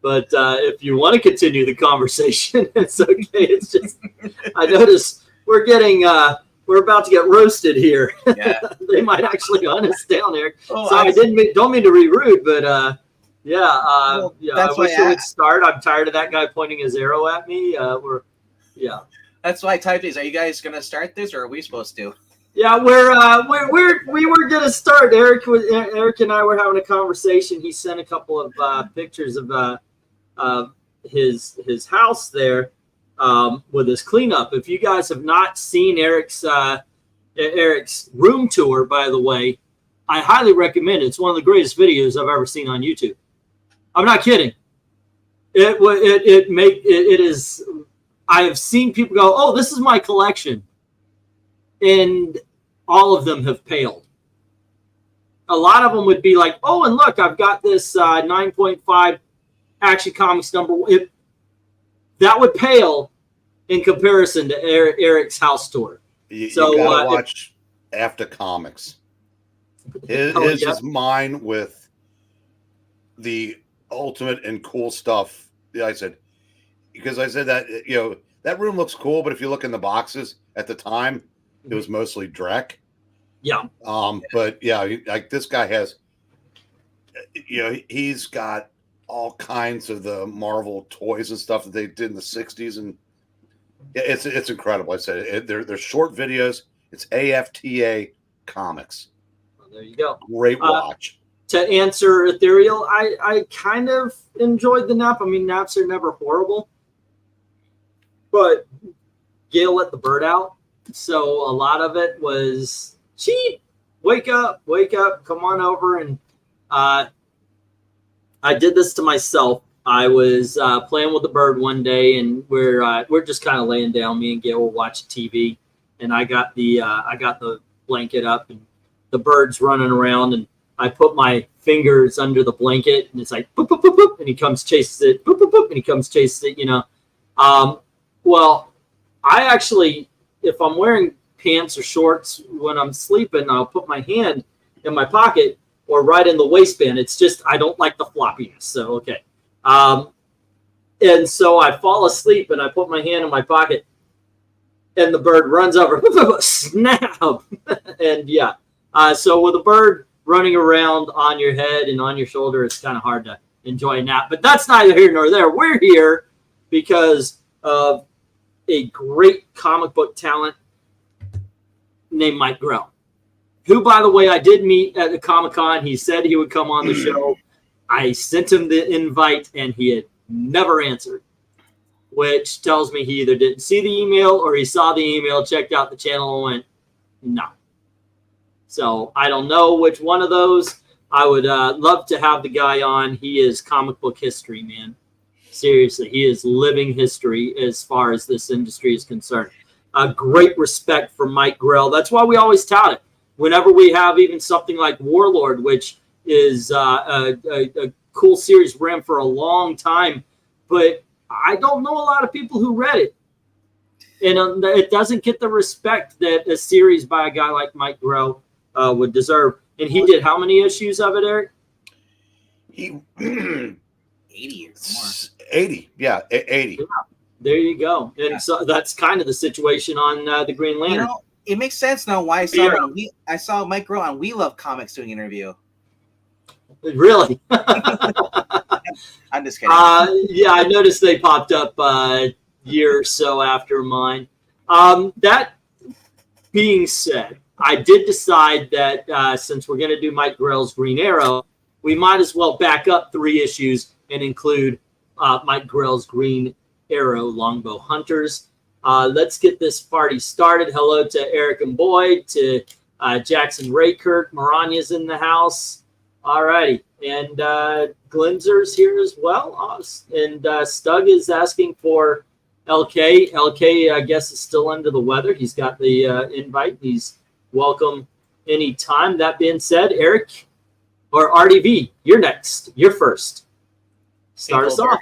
But if you want to continue the conversation, it's okay. It's just I notice we're about to get roasted here. Yeah. They might actually hunt us down there. Oh, So don't mean to be rude, but I that's wish it would start. I'm tired of that guy pointing his arrow at me. That's why I typed these. Are you guys gonna start this, or are we supposed to? Yeah, we were gonna start. Eric and I were having a conversation. He sent a couple of pictures of his house there with his cleanup. If you guys have not seen Eric's room tour, by the way, I highly recommend it. It's one of the greatest videos I've ever seen on YouTube. I'm not kidding. It is. I have seen people go, "Oh, this is my collection," and all of them have paled. A lot of them would be like, "Oh, and look, I've got this 9.5 Action Comics #1." That would pale in comparison to Eric's house tour. You gotta watch After Comics. His is mine with the ultimate and cool stuff. I said that that room looks cool, but if you look in the boxes at the time, it was mostly Drek. Yeah. But yeah, like this guy has, he's got all kinds of the Marvel toys and stuff that they did in the 60s, and it's incredible. I said they're short videos. It's AFTA Comics. Well, there you go. Great watch. To answer Ethereal, I kind of enjoyed the nap. I mean, naps are never horrible, but Gail let the bird out, so a lot of it was cheap. Wake up, come on over. And I did this to myself. I was playing with the bird one day, and we're just kind of laying down. Me and Gail were watching TV, and I got the blanket up, and the bird's running around, and I put my fingers under the blanket, and it's like boop boop boop boop, and he comes chases it, boop boop boop, and he comes chases it. Well, I actually, if I'm wearing pants or shorts when I'm sleeping, I'll put my hand in my pocket or right in the waistband. It's just I don't like the floppiness. So okay. And so I fall asleep and I put my hand in my pocket and the bird runs over, snap. And yeah. So with a bird running around on your head and on your shoulder, it's kind of hard to enjoy a nap. But that's neither here nor there. We're here because of a great comic book talent named Mike Grell, who, by the way, I did meet at the Comic-Con. He said he would come on the show. I sent him the invite, and he had never answered, which tells me he either didn't see the email or he saw the email, checked out the channel, and went, no. So I don't know which one of those. I would love to have the guy on. He is comic book history, man. Seriously, he is living history as far as this industry is concerned. Great respect for Mike Grell. That's why we always tout it. Whenever we have even something like Warlord, which is a cool series, ran for a long time, but I don't know a lot of people who read it. And it doesn't get the respect that a series by a guy like Mike Grell would deserve. And he did how many issues of it, Eric? 80 or more. 80, yeah, 80. Yeah, there you go. And so that's kind of the situation on the Green Lantern. It makes sense now why I saw Mike Grell on We Love Comics doing an interview. Really? I'm just kidding. Yeah, I noticed they popped up a year or so after mine. That being said, I did decide that since we're going to do Mike Grell's Green Arrow, we might as well back up 3 issues and include Mike Grell's Green Arrow Longbow Hunters. Let's get this party started. Hello to Eric and Boyd, to Jackson Raykirk. Maranya's in the house. All righty. And Glinzer's here as well. And Stug is asking for LK. LK, I guess, is still under the weather. He's got the invite. He's welcome anytime. That being said, Eric or RDV, you're next. You're first. Start us off.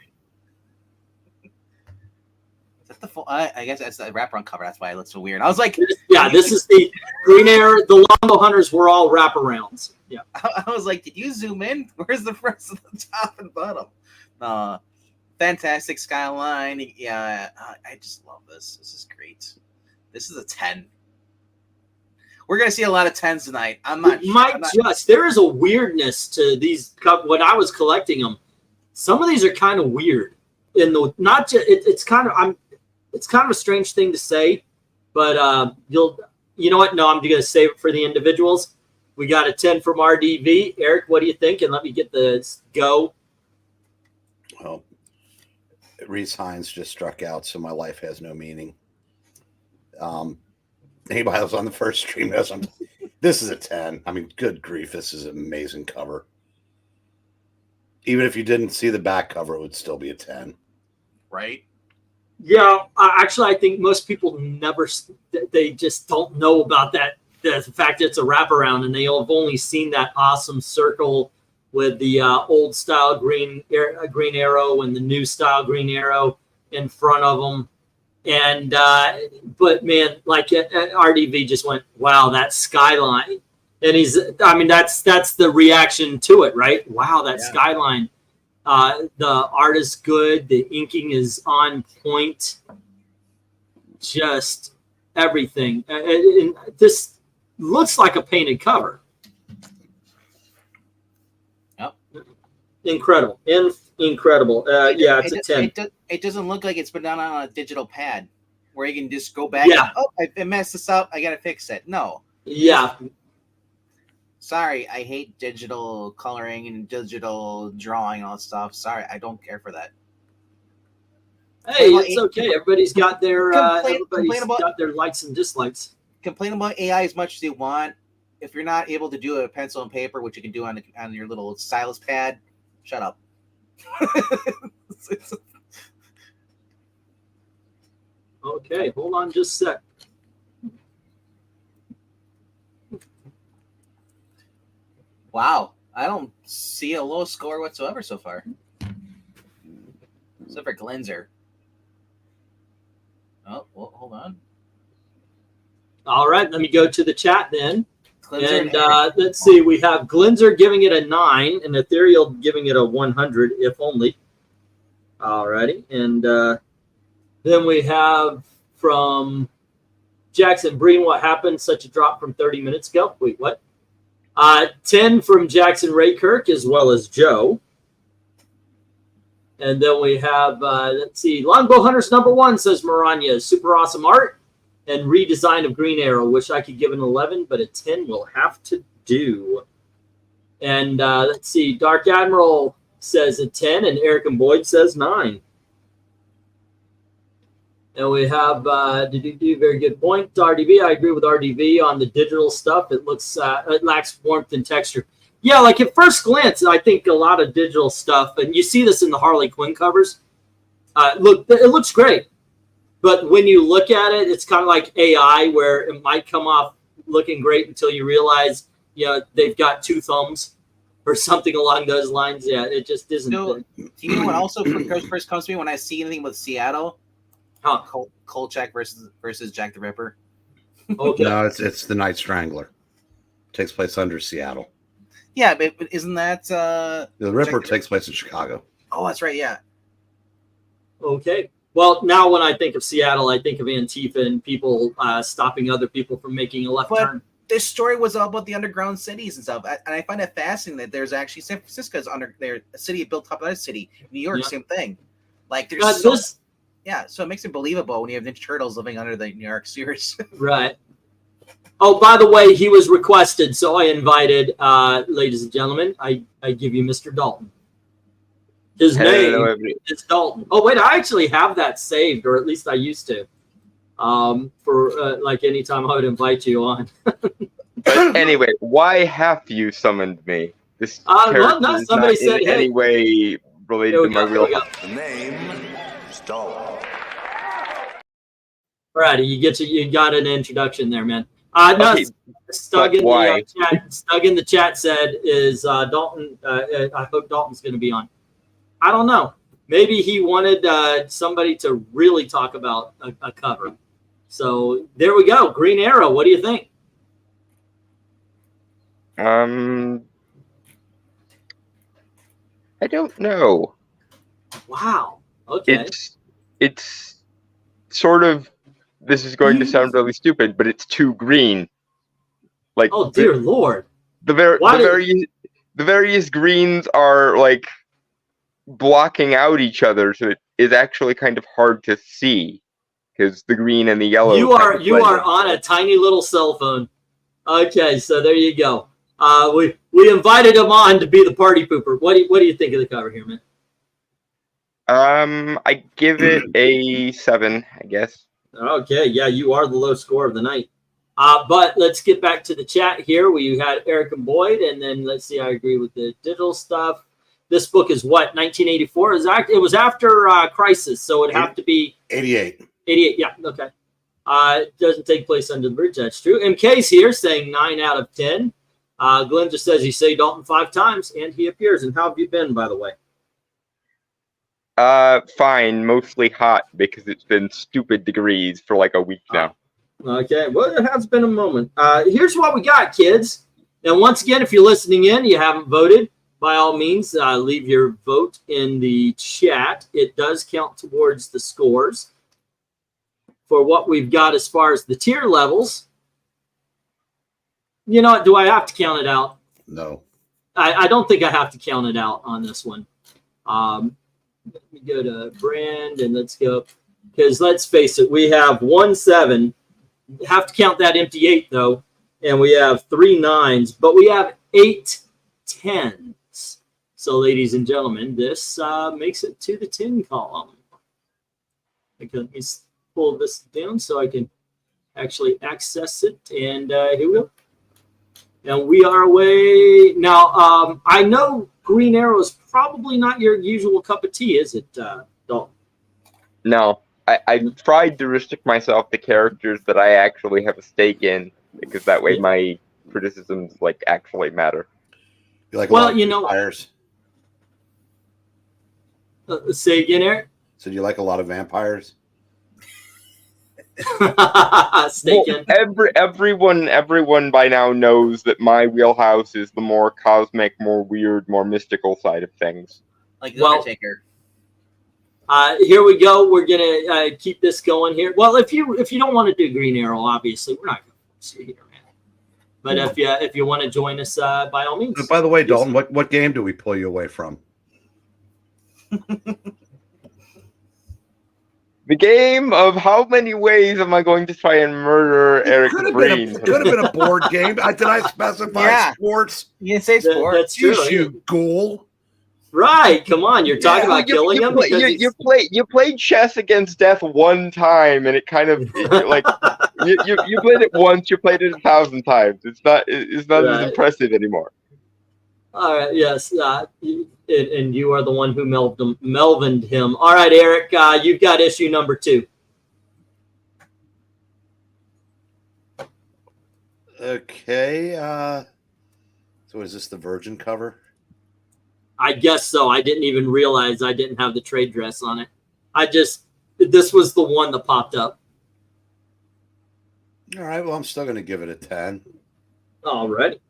I guess that's the wraparound cover. That's why it looks so weird. I was like, yeah, this is the Green Arrow. The Longbow Hunters were all wraparounds. Yeah. I was like, did you zoom in? Where's the first, the top and bottom? Fantastic skyline. Yeah, I just love this. This is great. This is a 10. We're gonna see a lot of 10s tonight. There is a weirdness to these. When I was collecting them, some of these are kind of weird. It's kind of a strange thing to say, but you know what? No, I'm gonna save it for the individuals. We got a 10 from RDV. Eric, what do you think? And let me get the go. Well, Reese Hines just struck out, so my life has no meaning. Anybody that was on the first stream knows this is a 10. I mean, good grief, this is an amazing cover. Even if you didn't see the back cover, it would still be a 10. Right? Yeah, actually, I think most people they just don't know about that. The fact that it's a wraparound, and they'll have only seen that awesome circle with the old style green arrow and the new style green arrow in front of them. And but man, like RDV just went, wow, that skyline. And that's the reaction to it, right? Wow, that skyline. The art is good, the inking is on point, just everything. And this looks like a painted cover. Yep. Incredible. Incredible. Yeah, it's a 10. It doesn't look like it's been done on a digital pad where you can just go back. Yeah. I messed this up. I got to fix it. No. Yeah. Sorry, I hate digital coloring and digital drawing and all that stuff. Sorry, I don't care for that. Hey, it's okay. Everybody's got their likes and dislikes. Complain about AI as much as you want. If you're not able to do a pencil and paper, which you can do on your little stylus pad, shut up. Okay, hold on just a sec. Wow, I don't see a low score whatsoever so far. Except for Glenzer. Oh, well, hold on. All right, let me go to the chat then. Glenzer and let's see, we have Glenzer giving it a 9 and Ethereal giving it a 100, if only. All righty, and then we have from Jackson Breen, what happened? Such a drop from 30 minutes ago. Wait, what? 10 from Jackson Raykirk as well as Joe. And then we have, let's see, Longbow Hunters #1 says Maranya. Super awesome art and redesign of Green Arrow. Wish I could give an 11, but a 10 will have to do. And let's see, Dark Admiral says a 10 and Eric and Boyd says 9. And we have, very good point. RDV, I agree with RDV on the digital stuff. It looks, it lacks warmth and texture. Yeah, like at first glance, I think a lot of digital stuff, and you see this in the Harley Quinn covers, it looks great. But when you look at it, it's kind of like AI, where it might come off looking great until you realize, they've got 2 thumbs or something along those lines. Yeah, it just isn't. Do you know what also first comes to me when I see anything with Seattle? Kolchak versus Jack the Ripper. Okay. No, it's the Night Strangler. Takes place under Seattle. Yeah, but isn't that the Ripper takes place in Chicago? Oh, that's right. Yeah. Okay. Well, now when I think of Seattle, I think of Antifa and people stopping other people from making a left turn. This story was all about the underground cities and stuff, and I find it fascinating that there's actually San Francisco's under there, a city built up another city. New York, same thing. Like there's yeah, so it makes it believable when you have Ninja Turtles living under the New York sewers. Right. Oh, by the way, he was requested, so I invited, ladies and gentlemen, I give you Mr. Dalton. His name is Dalton. Oh, wait, I actually have that saved, or at least I used to, for like any time I would invite you on. But anyway, why have you summoned me? This character is somebody not said, in any way related to my real life. The name is Dalton. Alrighty, you got an introduction there, man. Okay, Stug in the chat said is Dalton. I hope Dalton's going to be on. I don't know. Maybe he wanted somebody to really talk about a cover. So there we go. Green Arrow. What do you think? I don't know. Wow. Okay. It's sort of, this is going to sound really stupid, but it's too green. Like, oh dear Lord! The various greens are like blocking out each other, so it is actually kind of hard to see because the green and the yellow. You are on a tiny little cell phone. Okay, so there you go. We invited him on to be the party pooper. What do you think of the cover here, man? I give it a 7, I guess. Okay, yeah, you are the low score of the night. But let's get back to the chat here. We had Eric and Boyd, and then let's see. I agree with the digital stuff. This book is what, 1984? It was after Crisis, so it'd have to be 88. 88, yeah, okay. It doesn't take place under the bridge. That's true. MK's here saying 9 out of 10. Glenn just says he say Dalton 5 times, and he appears. And how have you been, by the way? Fine, mostly hot because it's been stupid degrees for like a week now. Okay, well, it has been a moment. Here's what we got, kids. And once again, if you're listening in, you haven't voted, by all means, leave your vote in the chat. It does count towards the scores for what we've got as far as the tier levels. You know what? Do I have to count it out? No. I don't think I have to count it out on this one. Let me go to brand and let's go, because let's face it, we have 1 7. Have to count that empty 8 though, and we have 3 9s, but we have 8 10s. So, ladies and gentlemen, this makes it to the 10 column. Okay, let me pull this down so I can actually access it, and here we go. And we are away now. I know Green Arrow is probably not your usual cup of tea, is it, Dalton? No, I tried to restrict myself to characters that I actually have a stake in, because that way my criticisms like actually matter. You like well, you know, vampires? Say again, Eric. So do you like a lot of vampires? Everyone by now knows that my wheelhouse is the more cosmic, more weird, more mystical side of things. Like the Undertaker. Here we go. We're gonna keep this going here. Well, if you don't want to do Green Arrow, obviously we're not going to force you here, man. But if you want to join us, by all means. By the way, Dalton, what game do we pull you away from? The game of how many ways am I going to try and murder Eric Green? It could have been a board game. Did I specify sports? You didn't say sports. That's true. You ghoul. Right. Come on. You're talking about killing him. You played chess against death one time, and it kind of like you played it once. You played it 1,000 times. It's not as impressive anymore. All right. Yes. And you are the one who Melvined him. All right, Eric. You've got issue number 2. Okay. So is this the Virgin cover? I guess so. I didn't even realize I didn't have the trade dress on it. This was the one that popped up. All right. Well, I'm still going to give it a 10. All right.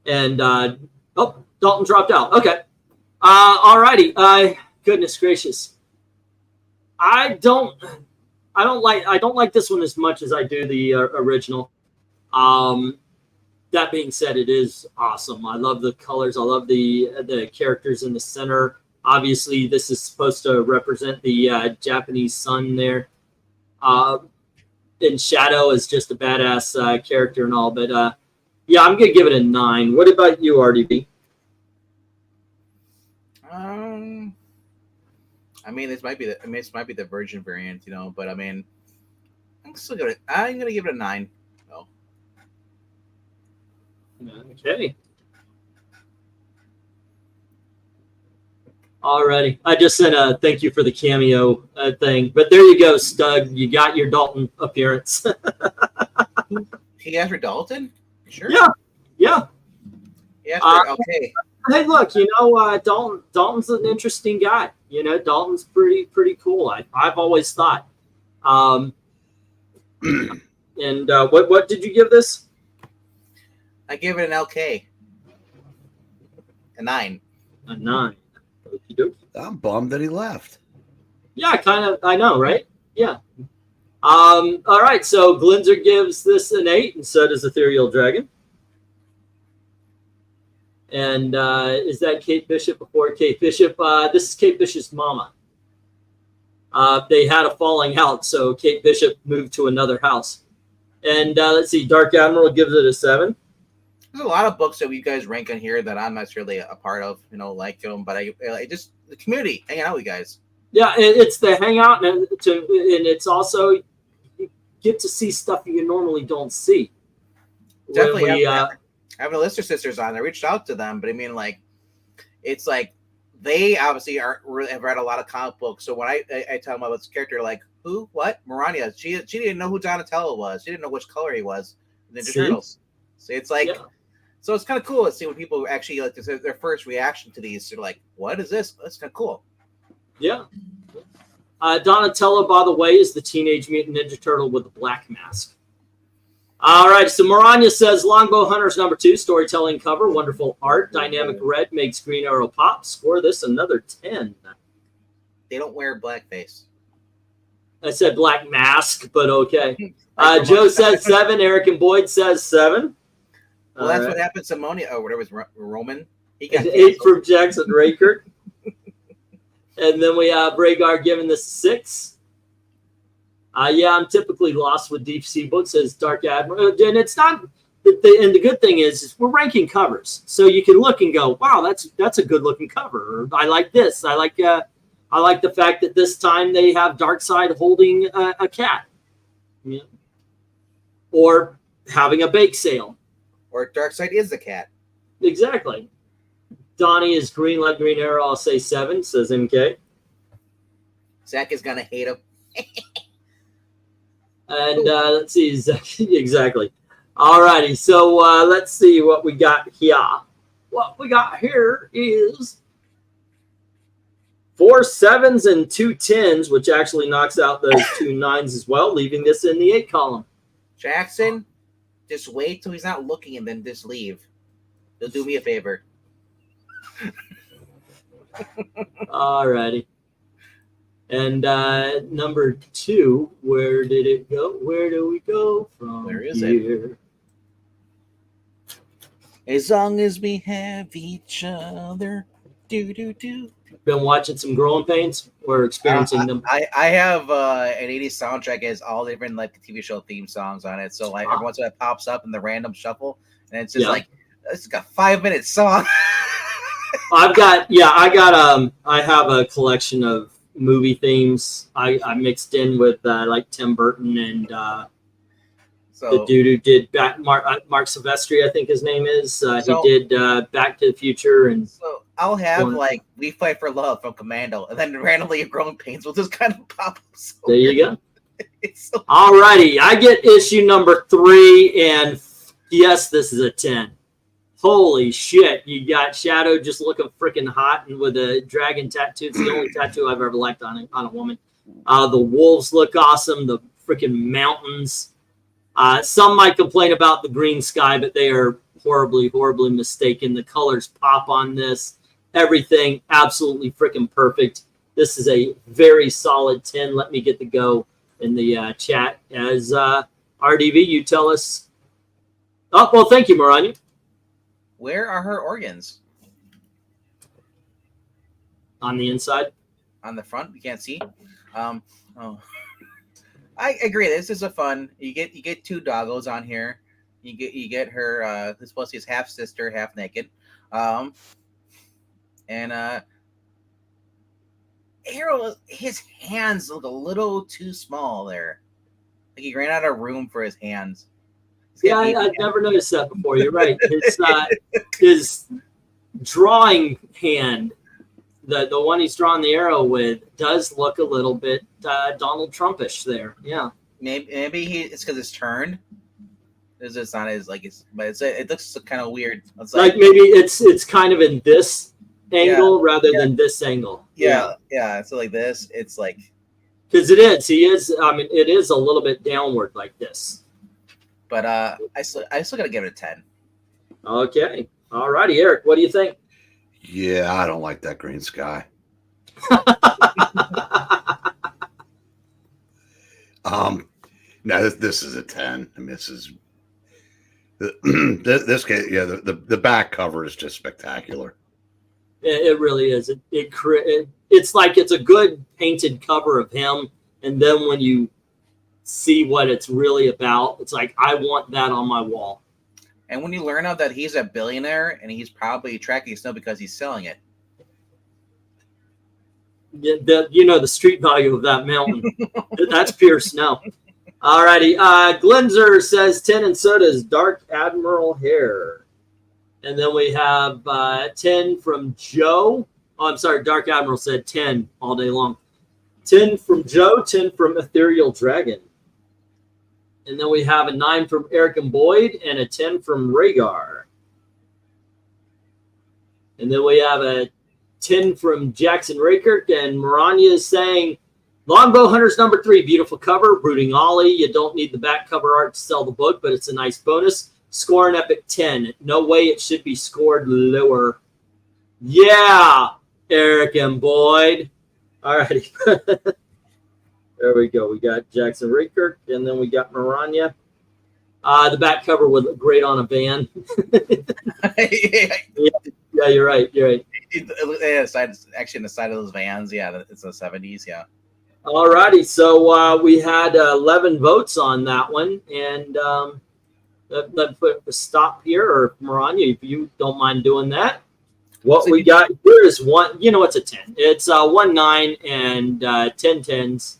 And, Dalton dropped out. Okay. All righty. Goodness gracious. I don't like this one as much as I do the original. That being said, it is awesome. I love the colors. I love the characters in the center. Obviously, this is supposed to represent the Japanese sun there. And Shadow is just a badass character and all. But yeah, I'm gonna give it a 9. What about you, RDB? I mean, this might be the Virgin variant, you know. But I mean, I'm gonna give it a 9. Okay. Alrighty. I just sent a thank you for the cameo thing. But there you go, Stug. You got your Dalton appearance. He asked for Dalton? You sure? Yeah. Okay. Hey, look, you know, Dalton's an interesting guy. You know, Dalton's pretty cool. I've always thought. And what did you give this? I give it an LK. A 9. A 9. Okie dokie. I'm bummed that he left. Yeah, kind of. I know, right? Yeah. All right. So Glinzer gives this an 8, and so does Ethereal Dragon. And is that Kate Bishop before Kate Bishop? This is Kate Bishop's mama. They had a falling out, so Kate Bishop moved to another house. And let's see, Dark Admiral gives it a 7. There's a lot of books that you guys rank on here that I'm not really a part of, like them, but I just the community hanging out with you guys. Yeah, it's the hangout, and it's also you get to see stuff you normally don't see. Definitely having the Lister sisters on. I reached out to them, but I mean, like, it's like they obviously have read a lot of comic books. So when I tell them about this character, like, who, what, Marania, she didn't know who Donatello was. She didn't know which color he was. Ninja Turtles. So it's like, so it's kind of cool to see when people actually like their first reaction to these. They're like, what is this? That's kind of cool. Yeah. Donatello, by the way, is the Teenage Mutant Ninja Turtle with the black mask. All right, so Maranya says Longbow Hunters #2, storytelling cover, wonderful art, dynamic red makes Green Arrow pop. Score this another 10. They don't wear blackface. I said black mask, but okay. Joe says 7. Eric and Boyd says 7. Well, that's what happened to Monia. Oh, whatever was Roman. He got 8 from Jackson Raker. And then we have Rhaegar giving this 6. Yeah, I'm typically lost with deep sea books, says Dark Admiral. And it's not, and the good thing is we're ranking covers. So you can look and go, wow, that's a good looking cover. Or, I like this. I like the fact that this time they have Darkseid holding a cat. Yeah. Or having a bake sale. Or Darkseid is the cat. Exactly. Donnie is green like Green Arrow. I'll say 7, says MK. Zach is going to hate him. And let's see, exactly. All righty, so let's see what we got here. What we got here is 4 7s and 2 10s, which actually knocks out those 2 9s as well, leaving this in the 8 column. Jackson, just wait till he's not looking and then just leave. He'll do me a favor. All righty. And number 2, where did it go? Where do we go from Where is here? As long as we have each other. Do. Been watching some Growing Pains. We're experiencing them. I have an 80s soundtrack has all different like TV show theme songs on it. So like every once in a while it pops up in the random shuffle, and it's just like it's like a 5-minute song. I have a collection of movie themes I mixed in with like Tim Burton and the dude who did Mark Silvestri, I think his name is. He did Back to the Future, and so I'll have like We Fight for Love from Commando, and then randomly Growing Pains will just kind of pop up. So there you go. So Alrighty, I get issue number 3, and yes, this is a 10. Holy shit, you got Shadow just looking freaking hot and with a dragon tattoo. It's the only tattoo I've ever liked on a woman. The wolves look awesome. The freaking mountains. Some might complain about the green sky, but they are horribly, horribly mistaken. The colors pop on this. Everything absolutely freaking perfect. This is a very solid 10. Let me get the go in the chat. As RDV, you tell us. Oh, well, thank you, Maranya. where are her organs? On the inside? On the front? You can't see? Oh. I agree. This is a fun. You get 2 doggos on here. You get her who's supposed to be his half sister, half naked. And Arrow, his hands look a little too small there. Like he ran out of room for his hands. Yeah, I've never noticed that before. You're right. His drawing hand, the one he's drawing the arrow with, does look a little bit Donald Trumpish there. Yeah. Maybe it's because it's turned. It's not as like it looks kind of weird. It's like maybe it's kind of in this angle rather than this angle. Yeah. So like this, it's like because it is. He is. I mean, it is a little bit downward like this. But I still gotta give it a 10. Okay. All righty, Eric. What do you think? Yeah, I don't like that green sky. No, this is a 10. I mean, this is this case. Yeah, the back cover is just spectacular. It really is. It's like it's a good painted cover of him, and then when you see what it's really about, it's like I want that on my wall. And when you learn out that he's a billionaire and he's probably tracking snow because he's selling it. The street value of that mountain. That's pure snow. Alrighty. Glenzer says 10, and so does Dark Admiral Hair. And then we have 10 from Joe. Oh, I'm sorry. Dark Admiral said 10 all day long. 10 from Joe, 10 from Ethereal Dragon. And then we have a 9 from Eric and Boyd and a 10 from Rhaegar. And then we have a 10 from Jackson Rakirk, and Maranya is saying, Longbow Hunters number 3, beautiful cover, Brooding Ollie. You don't need the back cover art to sell the book, but it's a nice bonus. Score an epic 10. No way it should be scored lower. Yeah, Eric and Boyd. All righty. There we go. We got Jackson Rakirk, and then we got Maranya. The back cover would look great on a van. Yeah, you're right. You're right. Actually, on the side of those vans, yeah, it's the 70s, yeah. All righty. So we had 11 votes on that one, and let's put a stop here, or Maranya, if you don't mind doing that. What we got here is one. You know, it's a 10. It's 1 9 and 10 10s.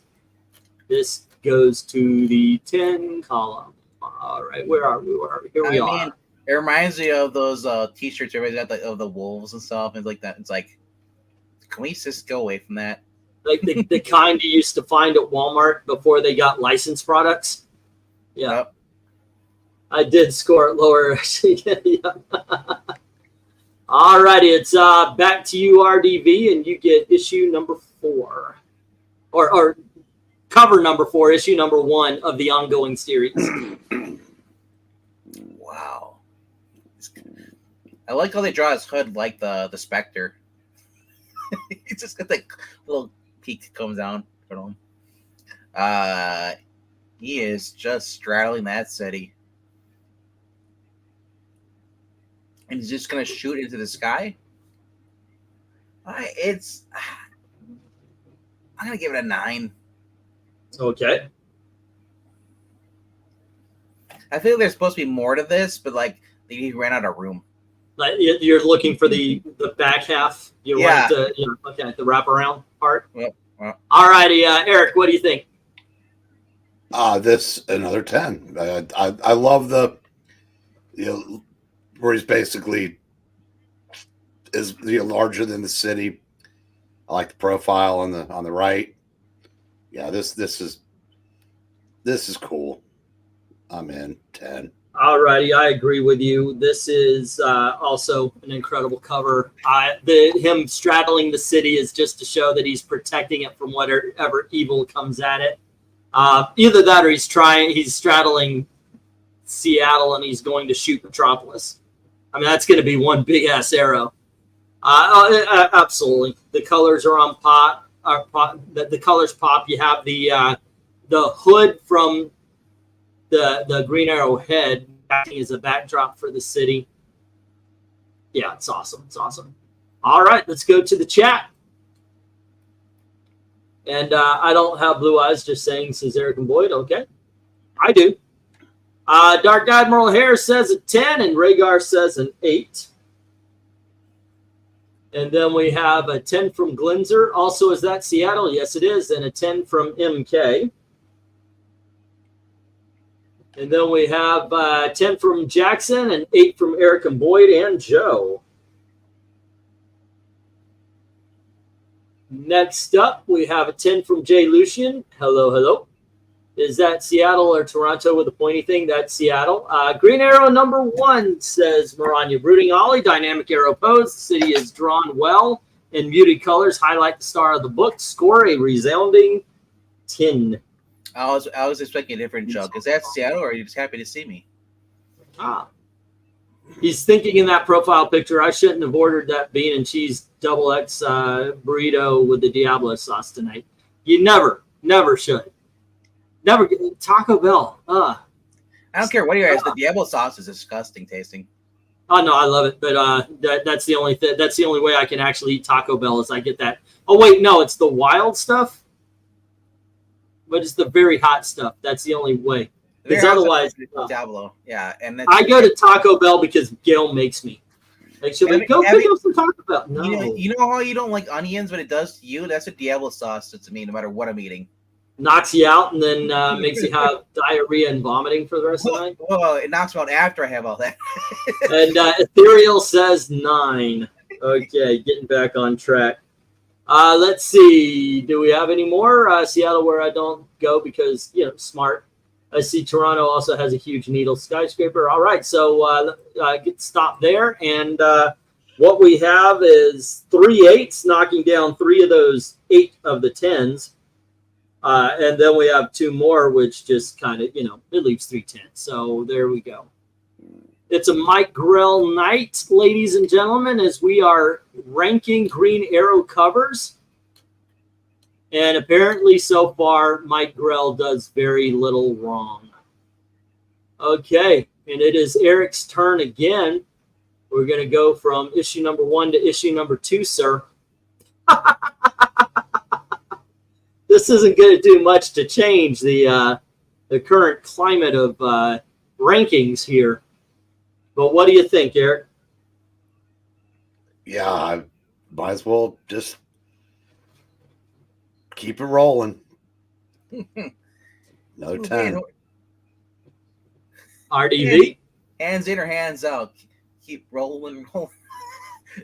This goes to the 10 column. All right, where are we? Here we are. It reminds me of those T-shirts everybody got, of the wolves and stuff, and like that. It's like, can we just go away from that? Like the kind you used to find at Walmart before they got licensed products. Yeah, yep. I did score it lower. Yeah. All righty, it's back to you, RDV, and you get issue number 4, or cover number 4, issue number 1 of the ongoing series. Wow. I like how they draw his hood like the Spectre. It's just got that little peak that comes down from him. He is just straddling that city. And he's just going to shoot into the sky? I'm going to give it a 9. Okay. I feel there's supposed to be more to this, but like he ran out of room. Like you're looking for the back half. You want to, the wraparound part. Yep. All righty, Eric, what do you think? This another 10. I love the where he's basically is larger than the city. I like the profile on the right. Yeah, this is cool. I'm in 10. All righty, I agree with you. This is also an incredible cover. Him straddling the city is just to show that he's protecting it from whatever evil comes at it. Either that, or he's straddling Seattle and he's going to shoot Metropolis. I mean, that's going to be one big ass arrow. Absolutely, the colors are on pop. The colors pop. You have the hood from the Green Arrow head acting as a backdrop for the city. Yeah, it's awesome. It's awesome. All right, let's go to the chat. And I don't have blue eyes, just saying, says Eric and Boyd. Okay, I do. Dark Admiral Hair says a 10, and Rhaegar says an 8. And then we have a 10 from Glenzer. Also, is that Seattle? Yes, it is. And a 10 from MK. And then we have 10 from Jackson and 8 from Eric and Boyd and Joe. Next up, we have a 10 from Jay Lucian. Hello, hello. Is that Seattle or Toronto with a pointy thing? That's Seattle. Green Arrow number 1, says Maranya. Brooding Ollie, dynamic arrow pose. The city is drawn well in muted colors. Highlight the star of the book. Score a resounding 10. I was expecting a different joke. Is that Seattle, or are you just happy to see me? He's thinking in that profile picture, I shouldn't have ordered that bean and cheese double X burrito with the Diablo sauce tonight. You never should. Never. Taco Bell. I don't care what you guys. The Diablo sauce is disgusting tasting. Oh no, I love it, but that's the only that's the only way I can actually eat Taco Bell is I get that. Oh wait, no, it's the wild stuff, but it's the very hot stuff. That's the only way. Because otherwise, Diablo, yeah. And I go to Taco Bell because Gail makes me. Like she'll like, go pick up some Taco Bell. No, you know how you don't like onions, but it does to you. That's what Diablo sauce does to me, no matter what I'm eating. Knocks you out and then makes you have diarrhea and vomiting for the rest of the night. Well, it knocks me out after I have all that. And Ethereal says 9. Okay, getting back on track. Let's see. Do we have any more? Seattle, where I don't go because, smart. I see Toronto also has a huge needle skyscraper. All right, so get stopped there. And what we have is 3 8s knocking down 3 of those 8 of the 10s. And then we have 2 more, which just kind of, it leaves 3 10s. So there we go. It's a Mike Grell night, ladies and gentlemen, as we are ranking Green Arrow covers. And apparently so far, Mike Grell does very little wrong. Okay, and it is Eric's turn again. We're going to go from issue number 1 to issue number 2, sir. This isn't going to do much to change the current climate of rankings here. But what do you think, Eric? Yeah, I might as well just keep it rolling. Another 10. RDV? Hands in or hands out. Keep rolling.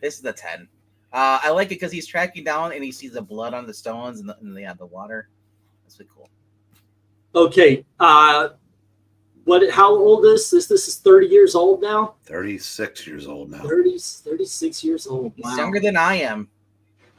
This is the 10. I like it because he's tracking down and he sees the blood on the stones and the water. That's really cool. Okay. How old is this? This is 30 years old now? 36 years old now. 36 years old. Wow. He's younger than I am.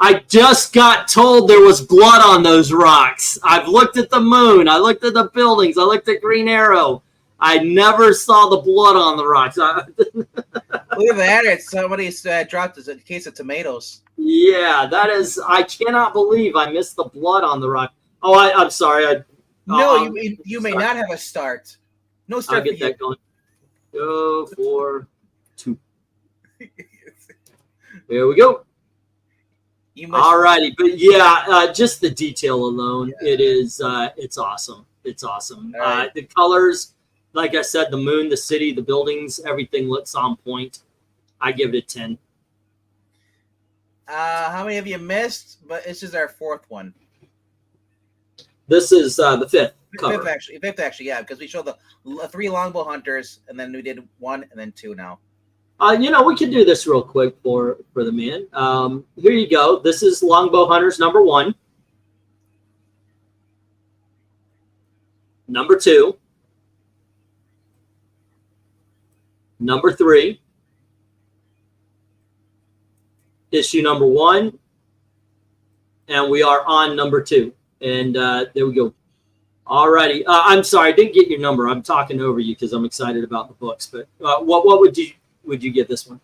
I just got told there was blood on those rocks. I've looked at the moon. I looked at the buildings. I looked at Green Arrow. I never saw the blood on the rocks. Look at that. It's somebody's dropped a case of tomatoes. Yeah, that is. I cannot believe I missed the blood on the rock. Oh, I'm sorry. You may not have a start. No start. I'll get that going. Go for 2. There we go. All righty, but yeah, just the detail alone, it is. It's awesome. It's awesome. Right. The colors, like I said, the moon, the city, the buildings, everything looks on point. I give it a 10. How many have you missed? But this is our 4th one. This is the 5th cover. 5th actually, yeah, because we showed the 3 Longbow hunters, and then we did 1 and then 2 now. We can do this real quick for the man. Here you go. This is Longbow Hunters number 1. Number 2. Number 3. Issue number 1. And we are on number 2. And there we go. All righty. I'm sorry, I didn't get your number. I'm talking over you because I'm excited about the books. But what would you give this one?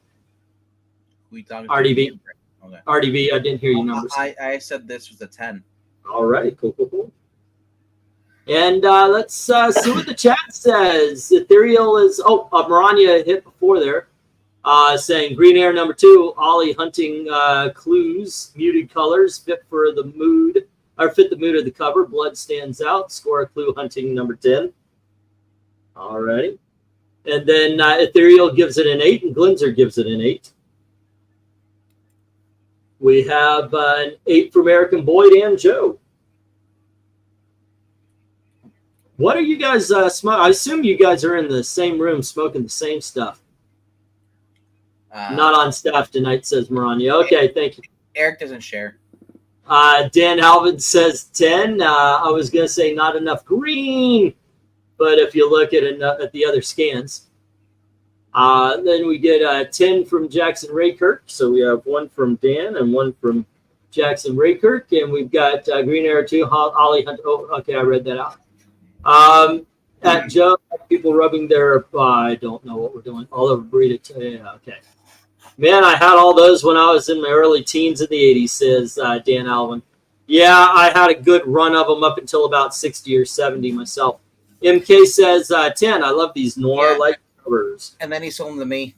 RDV. Okay. RDV, I didn't hear your numbers. I said this was a 10. All right, cool. And let's see what the chat says. Ethereal is, Maranya hit before there, saying Green Air number 2, Ollie hunting clues, muted colors, fit the mood of the cover, blood stands out, score a clue hunting number 10. All righty. And then Ethereal gives it an 8, and Glinzer gives it an 8. We have an 8 for American Boyd and Joe. What are you guys smoking? I assume you guys are in the same room smoking the same stuff. Not on staff tonight, says Maranya. Okay, thank you. Eric doesn't share. Dan Alvin says 10. I was going to say not enough green. But if you look at the other scans, then we get 10 from Jackson Raykirk. So we have 1 from Dan and 1 from Jackson Raykirk. And we've got Green Arrow 2, Ollie Hunt. Oh, okay, I read that out. At Joe, people rubbing their. I don't know what we're doing. All over burrito. Yeah, okay. Man, I had all those when I was in my early teens in the 80s, says Dan Alvin. Yeah, I had a good run of them up until about 60 or 70 myself. MK says 10. I love these noir light covers. And then he sold them to me.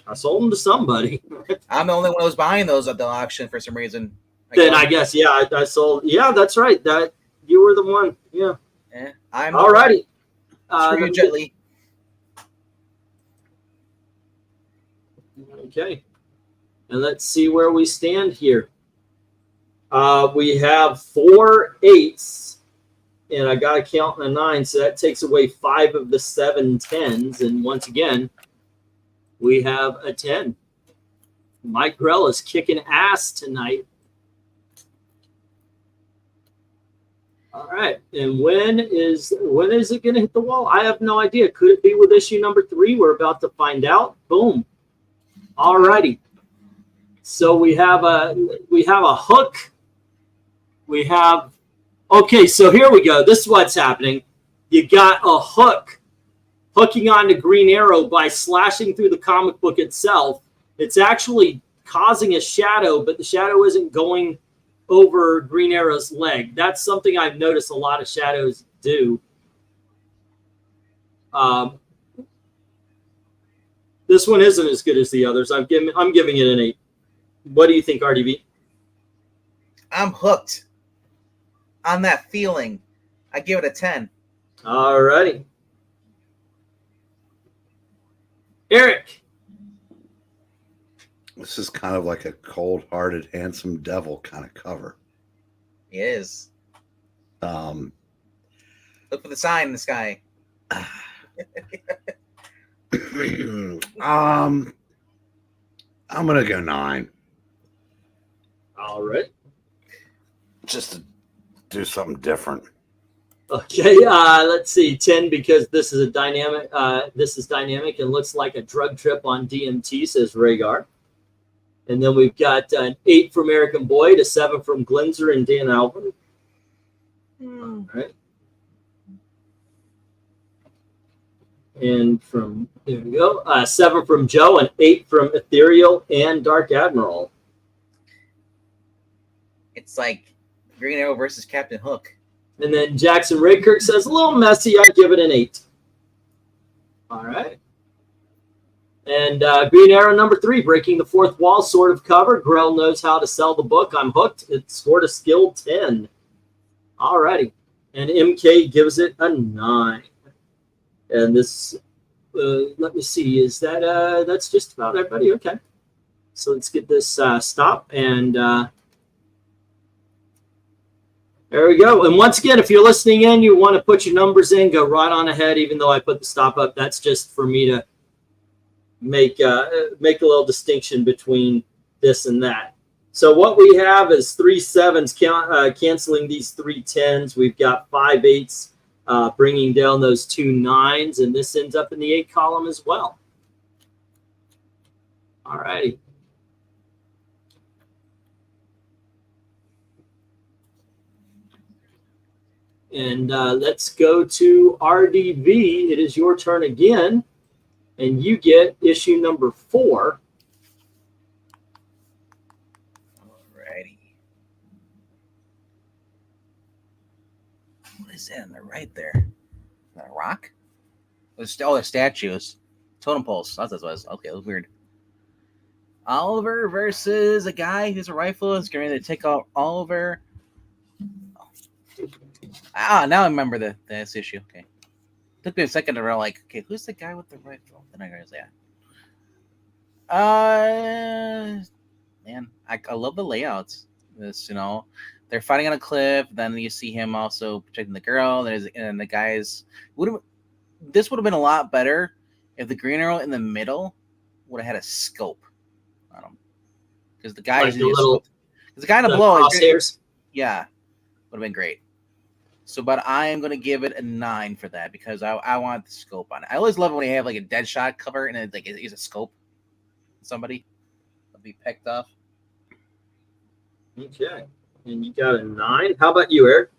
I sold them to somebody. I'm the only one who was buying those at the auction for some reason. Then I guess, yeah, I sold. Yeah, that's right. That you were the one. Yeah. I'm all righty. Screw you gently. Okay. And let's see where we stand here. We have 4 8s, and I got to count a 9, so that takes away 5 of the 7 10s. And once again, we have a 10. Mike Grell is kicking ass tonight. All right, and when is it going to hit the wall? I have no idea. Could it be with issue number 3? We're about to find out. Boom. All righty. So we have a hook. We have okay. So here we go. This is what's happening. You got a hook hooking onto Green Arrow by slashing through the comic book itself. It's actually causing a shadow, but the shadow isn't going over Green Arrow's leg. That's something I've noticed a lot of shadows do. This one isn't as good as the others. I'm giving it an 8. What do you think, RDB? I'm hooked on that feeling. I give it a 10. All righty. Eric. This is kind of like a cold-hearted, handsome devil kind of cover. He is. Look for the sign in the sky. I'm gonna go 9. All right. Just to do something different. Okay. Let's see. 10 because this is a dynamic. This is dynamic and looks like a drug trip on DMT, says Rhaegar. And then we've got an 8 from American Boyd, a 7 from Glenzer and Dan Alvin. All right. And from, there we go, 7 from Joe, and 8 from Ethereal and Dark Admiral. It's like Green Arrow versus Captain Hook. And then Jackson Raykirk says, a little messy, I'd give it an 8. All right. And Green Arrow number 3, breaking the fourth wall, sort of cover. Grell knows how to sell the book. I'm hooked. It scored a skill 10. All righty. And MK gives it a 9. And this, let me see, is that, that's just about everybody? Okay. So let's get this stop. And there we go. And once again, if you're listening in, you want to put your numbers in, go right on ahead, even though I put the stop up. That's just for me to make a little distinction between this and that. So what we have is 3 7s canceling these 3 10s. We've got 5 8s bringing down those 2 9s, and this ends up in the 8 column as well. All righty. And let's go to RDV. It is your turn again. And you get issue number 4. Alrighty. What is that on the right there? Is that a rock? They're statues. Totem poles. That's what it was. Okay, it was weird. Oliver versus a guy who's a rifle is going to take out Oliver. Now I remember this issue. Okay. Took me a second to realize, like, okay, who's the guy with the rifle? Then I realized, man, I love the layouts. This, they're fighting on a cliff. Then you see him also protecting the girl. And the guys this would have been a lot better if the Green Arrow in the middle would have had a scope on him, because the guy is the guy in the below crosshairs. Yeah, would have been great. So, but I am going to give it a 9 for that because I want the scope on it. I always love it when you have like a dead shot cover and it's a scope. Somebody will be picked off. Okay, and you got a 9. How about you, Eric?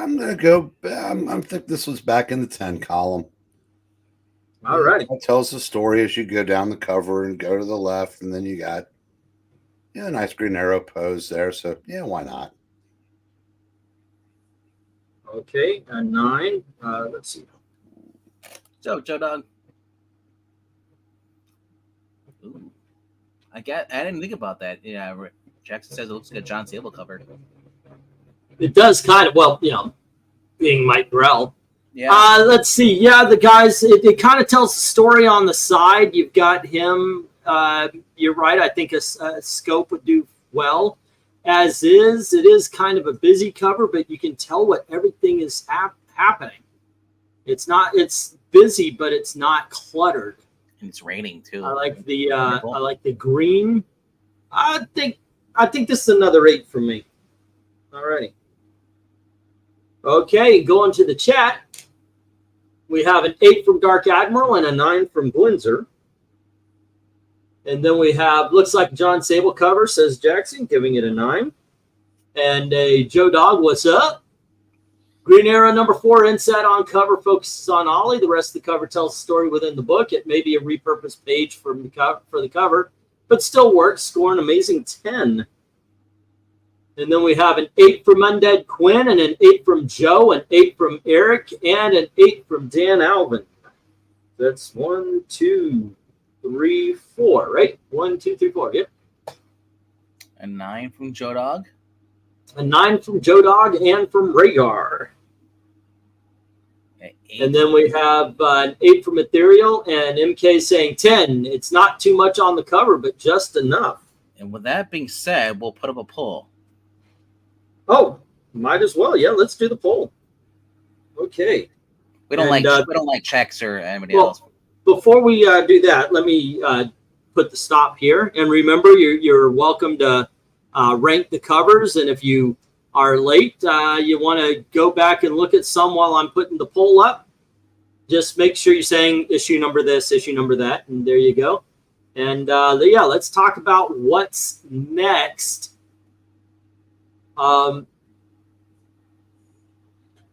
I'm gonna go. I think this was back in the 10 column. All right. It tells the story as you go down the cover and go to the left, and then you got a nice green arrow pose there. So yeah, why not? Okay, a 9. Let's see. Joe Dog. Ooh. I didn't think about that. Yeah, Jackson says it looks like a John Sable cover. It does kind of, well, being Mike Grell. Yeah. Let's see. Yeah, the guys, it kind of tells the story on the side. You've got him. You're right. I think a scope would do well. As is, it is kind of a busy cover, but you can tell what everything is happening. It's busy, but it's not cluttered. And it's raining too. I like the green. I think this is another 8 for me. Alrighty. Okay, going to the chat. We have an 8 from Dark Admiral and a 9 from Glinzer. And then we have, looks like John Sable cover, says Jackson, giving it a 9. And a Joe Dog, what's up? Green Arrow number 4, inset on cover, focuses on Ollie. The rest of the cover tells the story within the book. It may be a repurposed page for the cover, but still works. Score an amazing 10. And then we have an 8 from Undead Quinn, and an 8 from Joe, an 8 from Eric, and an 8 from Dan Alvin. That's 1, 2, 3, 4, right? 1, 2, 3, 4. Yep. A 9 from Joe Dog. A 9 from Joe Dog and from Rhaegar. And then we have an 8 from Ethereal, and MK saying 10. It's not too much on the cover, but just enough. And with that being said, we'll put up a poll. Oh, might as well. Yeah, let's do the poll. Okay. We don't like checks or anybody else. Before we do that, let me put the stop here. And remember, you're welcome to rank the covers. And if you are late, you want to go back and look at some while I'm putting the poll up. Just make sure you're saying issue number this, issue number that, and there you go. And yeah, let's talk about what's next. Oh,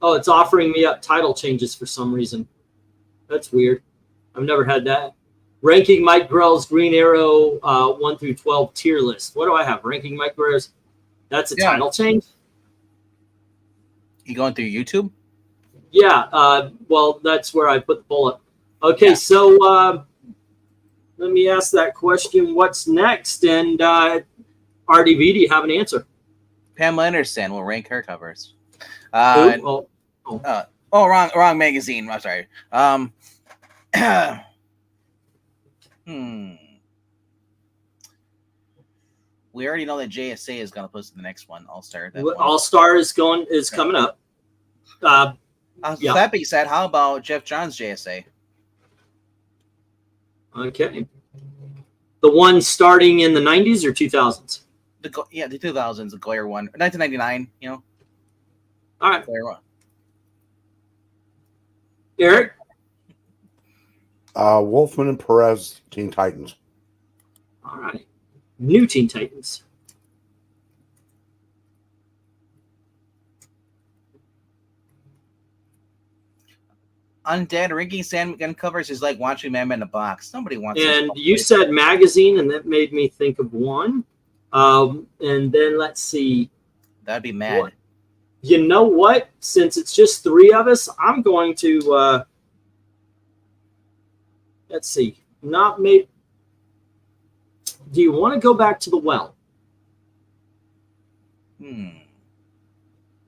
it's offering me up title changes for some reason. That's weird. I've never had that. Ranking Mike Grell's Green Arrow 1 through 12 tier list. What do I have? Ranking Mike Grell's. That's a title change? You going through YouTube? Yeah. Well, that's where I put the poll up. Okay, yeah. So let me ask that question. What's next? And RDV, do you have an answer? Pamela Anderson will rank her covers. Wrong magazine. I'm sorry. We already know that JSA is going to post the next one. All-Star. All-Star is coming up. Yeah. That being said, how about Jeff Johns' JSA? Okay. The one starting in the 90s or 2000s? The 2000s, the Goyer one. 1999, All right. Goyer one. Eric? Wolfman and Perez, Teen Titans. All right. New Teen Titans. Undead ranking Sandman covers is like watching Man in a Box. Nobody wants. And you said magazine, and that made me think of one. And then let's see. That'd be mad. What? You know what? Since it's just 3 of us, I'm going to. Let's see. Not made. Do you want to go back to the well?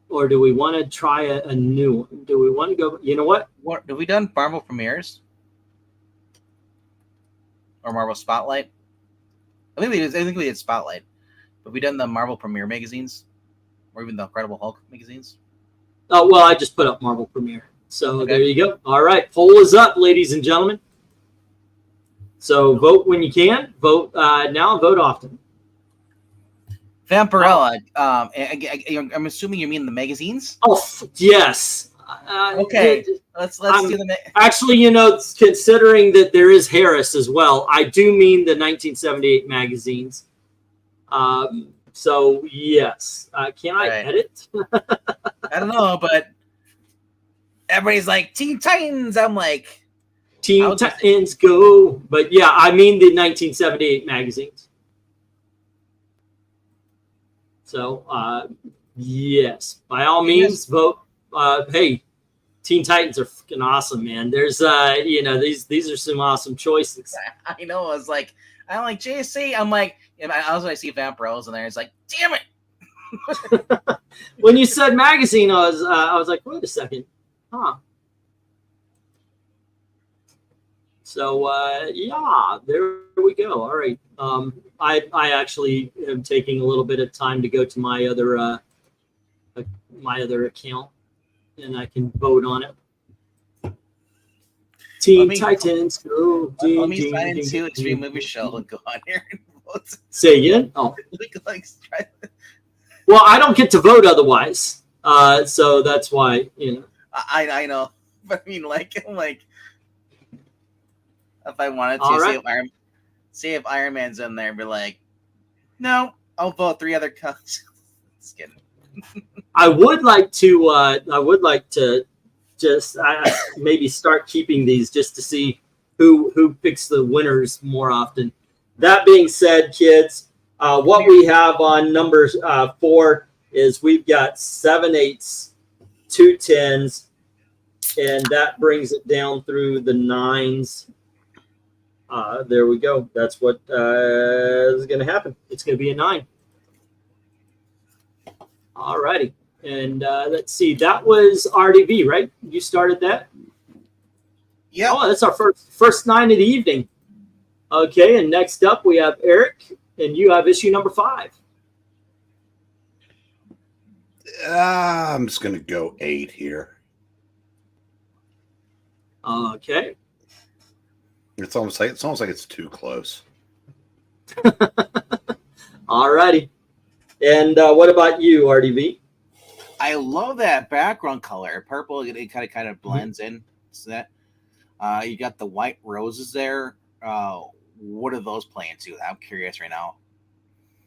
Or do we want to try a new one? Do we want to go? You know what? What have we done? Marvel premieres or Marvel Spotlight? I think we did Spotlight, but we done the Marvel premiere magazines, or even the Incredible Hulk magazines. Oh well, I just put up Marvel premiere, so okay. There you go. All right, poll is up, ladies and gentlemen. So vote when you can. Vote now. Vote often. Vampirella. I'm assuming you mean the magazines. Oh yes. Okay. Let's do the. Actually, considering that there is Harris as well, I do mean the 1978 magazines. So yes. Can I edit? I don't know, but everybody's like Teen Titans. I'm like Teen Titans Go. But yeah, I mean the 1978 magazines. So, yes, by all means, vote. Hey, Teen Titans are freaking awesome, man. There's, these are some awesome choices. I know. I was like, I don't like JSC. I'm like, and I also see Vamp Rose in there. It's like, damn it. When you said magazine, I was like, wait a second, huh? So yeah, there we go. All right. I actually am taking a little bit of time to go to my other account, and I can vote on it. Teen Titans Go. Let me sign into Extreme Movie Show and go on here and vote. Say again? Oh. Well, Well, I don't get to vote otherwise, so that's why, you know. I know, but I mean, I'm like, if I wanted to Right. see if Iron Man's in there, and be like, no, I'll vote 3 other cuts. Just kidding. I would like to just maybe start keeping these just to see who picks the winners more often. That being said, kids, what we have on number 4 is we've got 7 8s, 2 10s, and that brings it down through the 9s. There we go. That's what is going to happen. It's going to be a 9. All righty. And let's see. That was RDV, right? You started that? Yeah. Oh, that's our first 9 of the evening. Okay, and next up we have Eric, and you have issue number 5. I'm just going to go 8 here. Okay. It's almost like it's too close. All righty. And what about you, RDV? I love that background color. Purple, it kind of blends in. So that you got the white roses there. What are those playing to? I'm curious right now.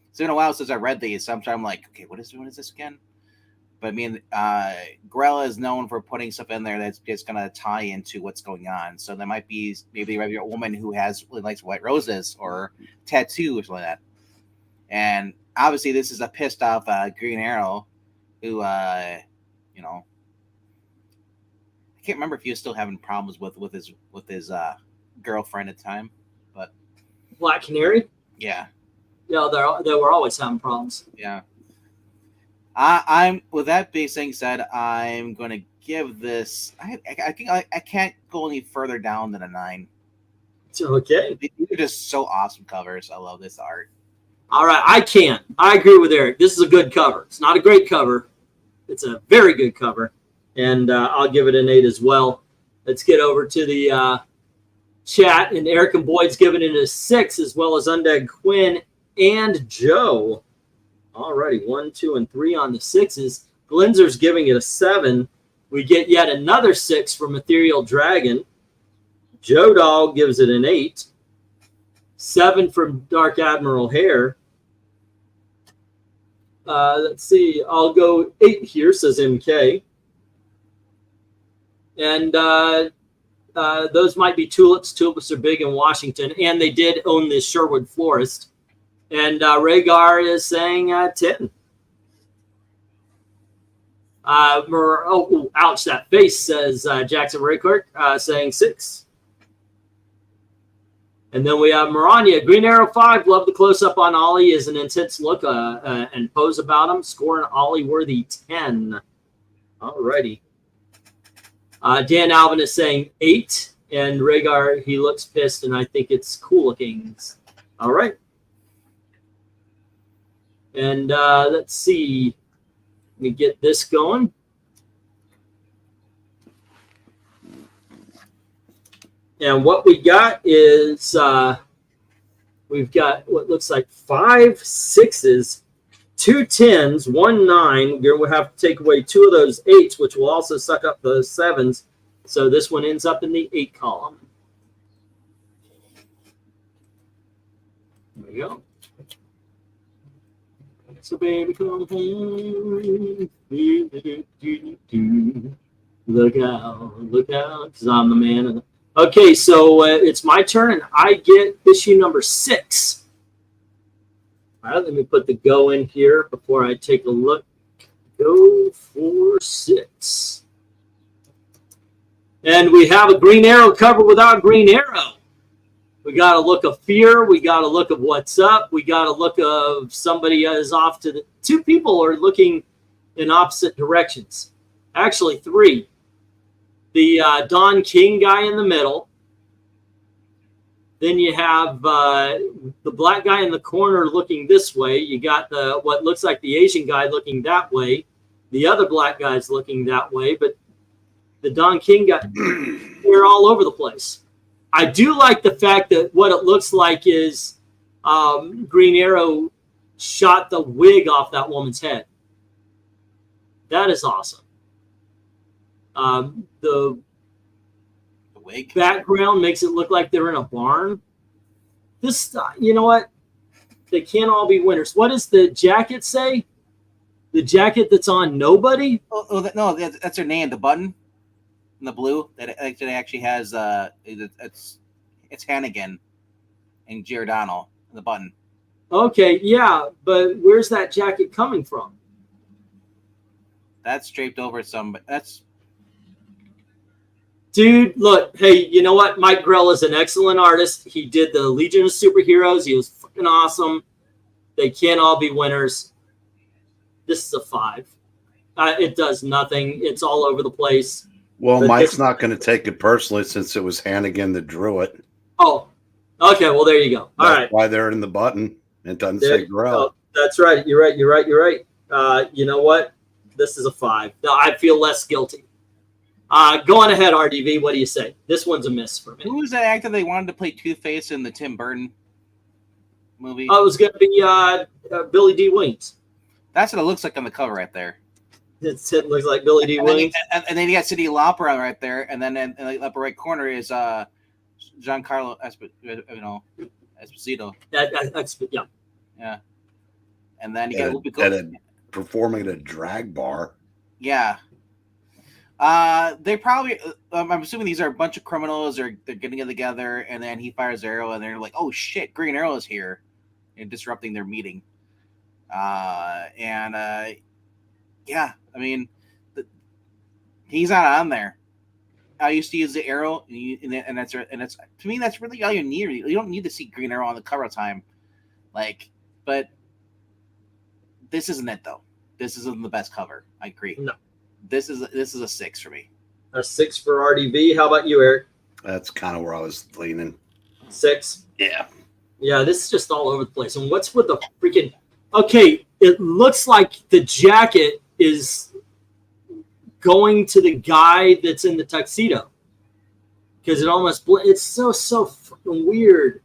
It's been a while since I read these. Sometimes I'm like, okay, what is this again? But I mean, Grell is known for putting stuff in there that's just going to tie into what's going on. So there might be maybe a woman who really likes white roses or tattoo or something like that. And obviously, this is a pissed off Green Arrow who, I can't remember if he was still having problems with his girlfriend at the time, but Black Canary? yeah. Yeah, they were always having problems. Yeah. I'm with that being said, I'm going to give this. I think I can't go any further down than a 9. Okay. These are just so awesome covers. I love this art. All right, I agree with Eric. This is a good cover. It's not a great cover. It's a very good cover, and I'll give it an 8 as well. Let's get over to the chat, and Eric and Boyd's giving it a 6, as well as Undead Quinn and Joe. All righty, 1, 2, and 3 on the 6s. Glinzer's giving it a 7. We get yet another 6 from Ethereal Dragon. Joe Dog gives it an 8. 7 from Dark Admiral Hare. Let's see. I'll go 8 here, says MK. And those might be tulips. Tulips are big in Washington, and they did own this Sherwood Florist. And Rhaegar is saying 10. Ouch, that face, says Jackson Rayclerk, saying 6. And then we have Maranya. Green Arrow 5. Love the close-up on Ollie. Is an intense look and pose about him. Score an Ollie-worthy 10. All righty. Dan Alvin is saying 8. And Rhaegar, he looks pissed, and I think it's cool looking. All right. And let's see. Let me get this going. And what we got is we've got what looks like 5 6s, 2 10s, 1 9. We'll have to take away 2 of those 8s, which will also suck up those 7s. So this one ends up in the 8 column. There we go. So baby, come home. Look out, because I'm the man. Okay, so it's my turn, and I get issue number 6. All right, let me put the go in here before I take a look. Go for 6. And we have a Green Arrow cover without Green Arrow. We got a look of fear. We got a look of what's up. We got a look of somebody is off to the... 2 people are looking in opposite directions. Actually, 3. The Don King guy in the middle. Then you have the black guy in the corner looking this way. You got the what looks like the Asian guy looking that way. The other black guy's looking that way. But the Don King guy, they're all over the place. I do like the fact that what it looks like is Green Arrow shot the wig off that woman's head. That is awesome. The wig background makes it look like they're in a barn. This, you know what? They can't all be winners. What does the jacket say? The jacket that's on nobody? No, that's her name. The button in the blue that actually has it's Hannigan and Giordano in the button. Okay, yeah, but where's that jacket coming from? That's draped over some. That's dude. Look, hey, you know what? Mike Grell is an excellent artist. He did the Legion of Superheroes. He was fucking awesome. They can't all be winners. This is a 5. It does nothing. It's all over the place. Well, Mike's not going to take it personally since it was Hannigan that drew it. Oh, okay. Well, there you go. All right. Why they're in the button. It doesn't say Grell. That's right. You're right. You know what? This is a 5. No, I feel less guilty. Go on ahead, RDV. What do you say? This one's a miss for me. Who was that actor they wanted to play Two-Face in the Tim Burton movie? Oh, it was going to be Billy D. Williams. That's what it looks like on the cover right there. It looks like Billy D. Williams. And then you got Cyndi Lauper right there, and then in the upper right corner is Giancarlo Esposito. Yeah. Yeah. And then you got Whoopi Goldberg performing at a drag bar. Yeah. They probably. I'm assuming these are a bunch of criminals. They're getting it together, and then he fires arrow, and they're like, "Oh shit, Green Arrow is here," and disrupting their meeting. Yeah, I mean, he's not on there. I used to use the arrow, and that's to me that's really all you need. You don't need to see Green Arrow on the cover time, but this isn't it though. This isn't the best cover. I agree. No, this is a 6 for me. A 6 for RDV. How about you, Eric? That's kind of where I was leaning. 6. Yeah. Yeah, this is just all over the place. And what's with the freaking? Okay, it looks like the jacket is going to the guy that's in the tuxedo because it almost it's so fucking weird.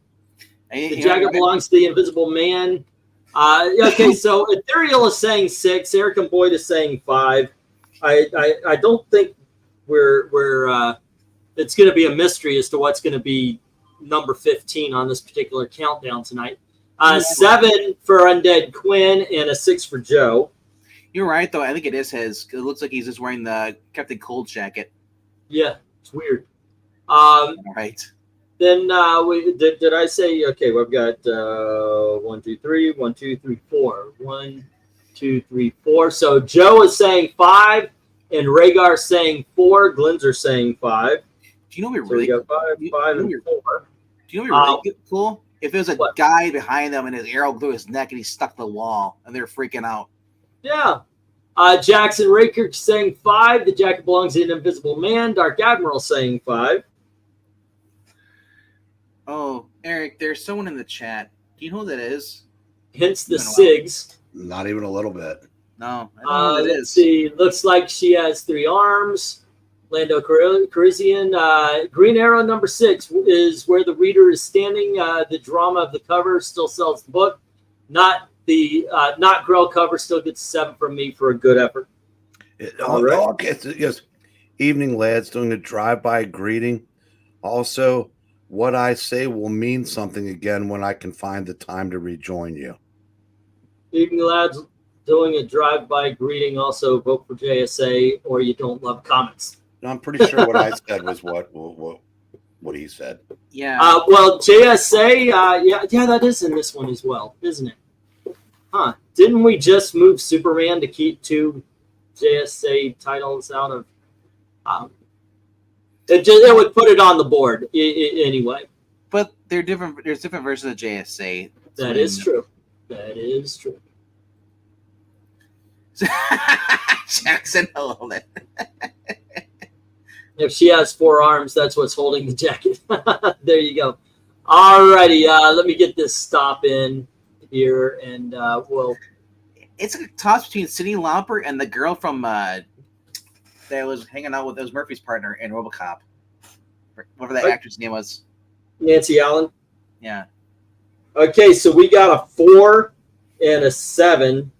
The jacket belongs to the Invisible Man. Okay, so Ethereal is saying 6. Eric and Boyd is saying 5. I don't think we're it's going to be a mystery as to what's going to be number 15 on this particular countdown tonight. 7 for Undead Quinn and a 6 for Joe. You're right, though. I think it is his. It looks like he's just wearing the Captain Cold jacket. Yeah, it's weird. Right. Then did I say okay? We've got 1, 2, 3, 1, 2, 3, 4. 1, 2, 3, 4. So Joe is saying 5, and Rhaegar saying 4. Glinzer saying 5. Do you know we really got 5, 5, and 4. Do you know what really cool? If there was a guy behind them and his arrow through his neck and he's stuck to the wall and they're freaking out. Yeah. Jackson Raker saying 5. The jacket belongs to an Invisible Man. Dark Admiral saying 5. Oh, Eric, there's someone in the chat. Do you know who that is? Hence the SIGs. Not even a little bit. No. I don't know who that let's see. Looks like she has 3 arms. Lando Calrissian. Green Arrow number 6 is where the reader is standing. The drama of the cover still sells the book. Not Grell cover still gets 7 from me for a good effort. Yes. Evening, lads. Doing a drive-by greeting. Also, what I say will mean something again when I can find the time to rejoin you. Evening, lads. Doing a drive-by greeting. Also, vote for JSA or you don't love comics. I'm pretty sure what I said was what he said. Yeah. Well, JSA, yeah, that is in this one as well, isn't it? Huh? Didn't we just move Superman to keep 2 JSA titles out of? It would put it on the board anyway. But they're different. There's different versions of JSA. That is true. That is true. Jackson, hello there. If she has 4 arms, that's what's holding the jacket. There you go. Alrighty, let me get this stop in here, and we'll. It's a toss between Cindy Lauper and the girl from that was hanging out with Murphy's partner in RoboCop. Whatever that actress name was. Nancy Allen. Yeah. Okay, so we got a 4 and a 7,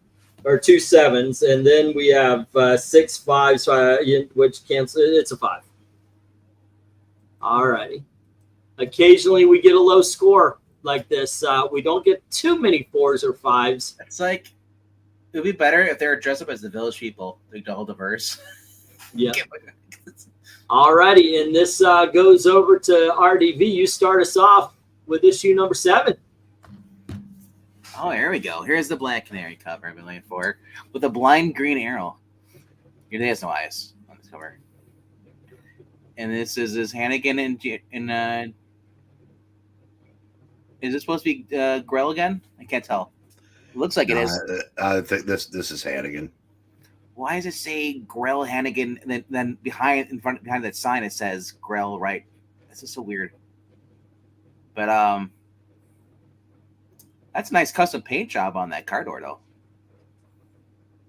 or 2 7s, and then we have 6 5s, which cancel. It's a 5. All righty. Occasionally we get a low score like this. We don't get too many 4s or 5s. It's like it would be better if they were dressed up as the Village People, like all diverse. Yeah. All righty, and this goes over to RDV. You start us off with issue number 7. Oh, here we go. Here's the Black Canary cover I've been looking for with a blind green arrow. Your day has no eyes on this cover. And this is Hannigan in is this supposed to be Grell again? I can't tell. It looks like it is. I think this is Hannigan. Why does it say Grell Hannigan and then behind that sign it says Grell, right? This is so weird. But that's a nice custom paint job on that car door, though.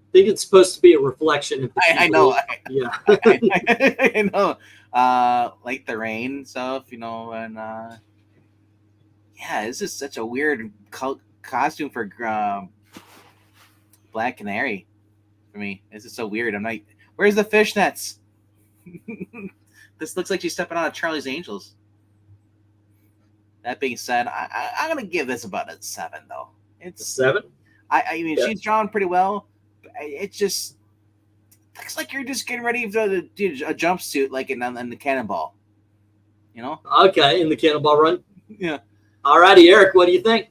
I think it's supposed to be a reflection of the I know. Yeah. I know. Like the rain stuff, and yeah, this is such a weird costume for Black Canary for me. This is so weird. I'm like, where's the fishnets? This looks like she's stepping out of Charlie's Angels. That being said, I'm gonna give this about a 7, though. It's 7. I mean, she's drawn pretty well. But it just looks like you're just getting ready to do a jumpsuit, like in the Cannonball. Okay, in the Cannonball Run. Yeah. All righty, Eric, what do you think?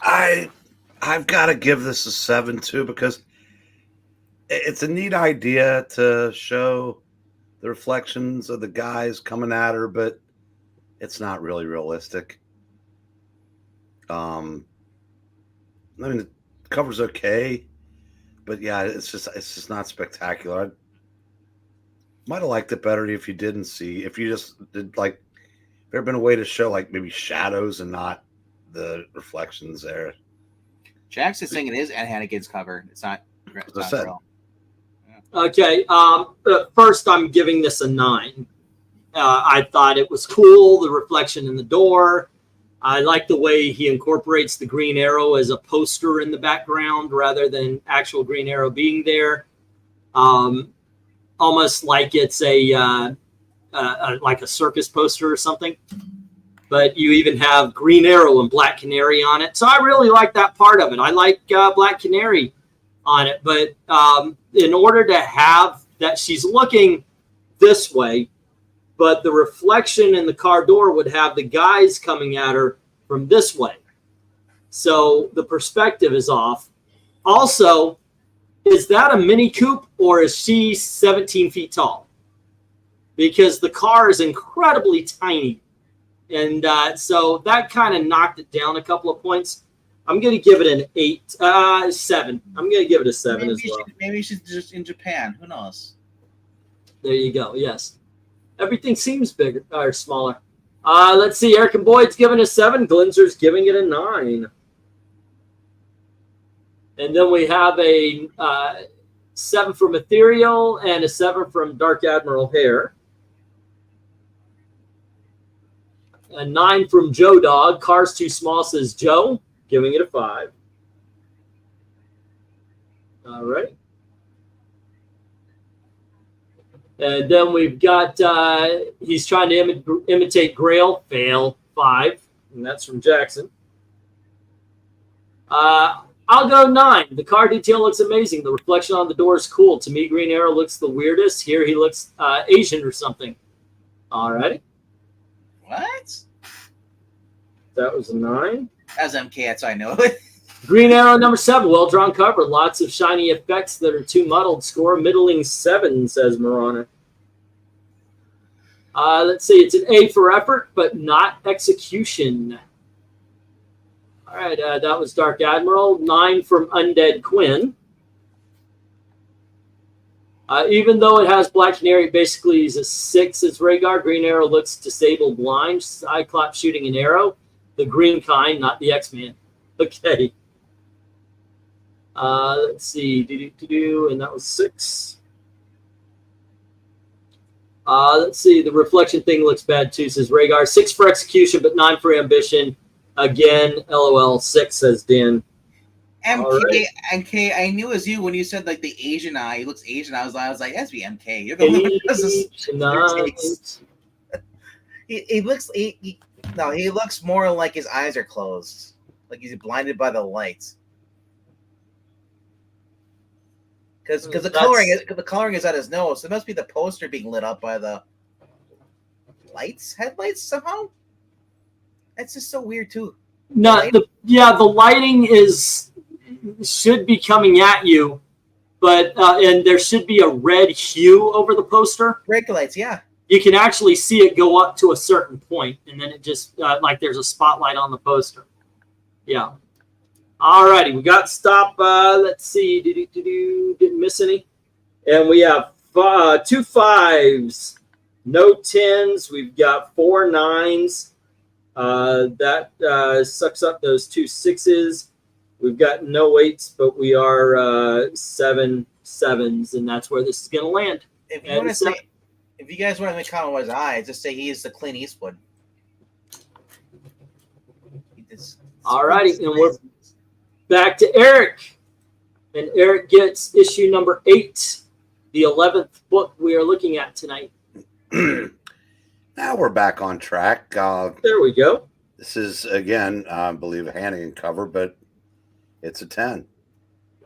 I've got to give this a 7 too, because it's a neat idea to show the reflections of the guys coming at her, but it's not really realistic. I mean, the cover's okay, but yeah, it's just not spectacular. I might have liked it better if you just did like, there had been a way to show like maybe shadows and not the reflections there. Jackson's saying it is Anne Hannigan's cover. It's not. It's not Grell. Okay. First, I'm giving this a 9. I thought it was cool, the reflection in the door. I like the way he incorporates the Green Arrow as a poster in the background rather than actual Green Arrow being there. Almost like it's like a circus poster or something. But you even have Green Arrow and Black Canary on it. So I really like that part of it. I like Black Canary on it. But in order to have that, she's looking this way, but the reflection in the car door would have the guys coming at her from this way. So the perspective is off. Also, is that a Mini Coupe or is she 17 feet tall? Because the car is incredibly tiny. And so that kind of knocked it down a couple of points. I'm going to give it an 7. I'm going to give it a 7 as well. Maybe she's just in Japan. Who knows? There you go. Yes. Everything seems bigger or smaller. Let's see. Eric and Boyd's giving it a 7. Glinzer's giving it a 9. And then we have a 7 from Ethereal and a 7 from Dark Admiral Hare. A 9 from Joe Dog. Car's Too Small, says Joe, giving it a 5. All right. And then we've got, he's trying to imitate Grell, fail, 5. And that's from Jackson. I'll go 9. The car detail looks amazing. The reflection on the door is cool. To me, Green Arrow looks the weirdest. Here he looks Asian or something. All righty. What? That was a 9. That's MK, that's how I know. Green Arrow number 7, well-drawn cover. Lots of shiny effects that are too muddled. Score middling 7, says Marana. Let's see. It's an A for effort, but not execution. All right, that was Dark Admiral. 9 from Undead Quinn. Even though it has Black Canary, basically is a 6 as Rhaegar. Green Arrow looks disabled blind. Cyclops shooting an arrow. The green kind, not the X-Man. Okay. Let's see. And that was 6. Let's see. The reflection thing looks bad too, says Rhaegar. 6 for execution, but 9 for ambition. Again, LOL. 6, says Dan. MK, MK, I knew it was you when you said like the Asian eye. He looks Asian. I was like, that's be MK. You're the one who does this. He looks more like his eyes are closed, like he's blinded by the lights. Because the coloring is at his nose, so it must be the poster being lit up by the headlights somehow. That's just so weird too. No, the lighting should be coming at you, but and there should be a red hue over the poster. Brake lights, yeah. You can actually see it go up to a certain point, and then it just like there's a spotlight on the poster. Yeah. All righty, we got stop. Let's see. Didn't miss any, and we have 2 5s, no 10s. We've got 4 9s. That sucks up those 2 6s. We've got no 8s, but we are 7 7s, and that's where this is going to land. If you guys want to make comment with his eyes, just say he is the Clint Eastwood. All righty, and we're back to Eric, and Eric gets issue number 8, the 11th book we are looking at tonight. Now we're back on track. There we go. This is, again, I believe, a Hannigan cover, but it's a 10.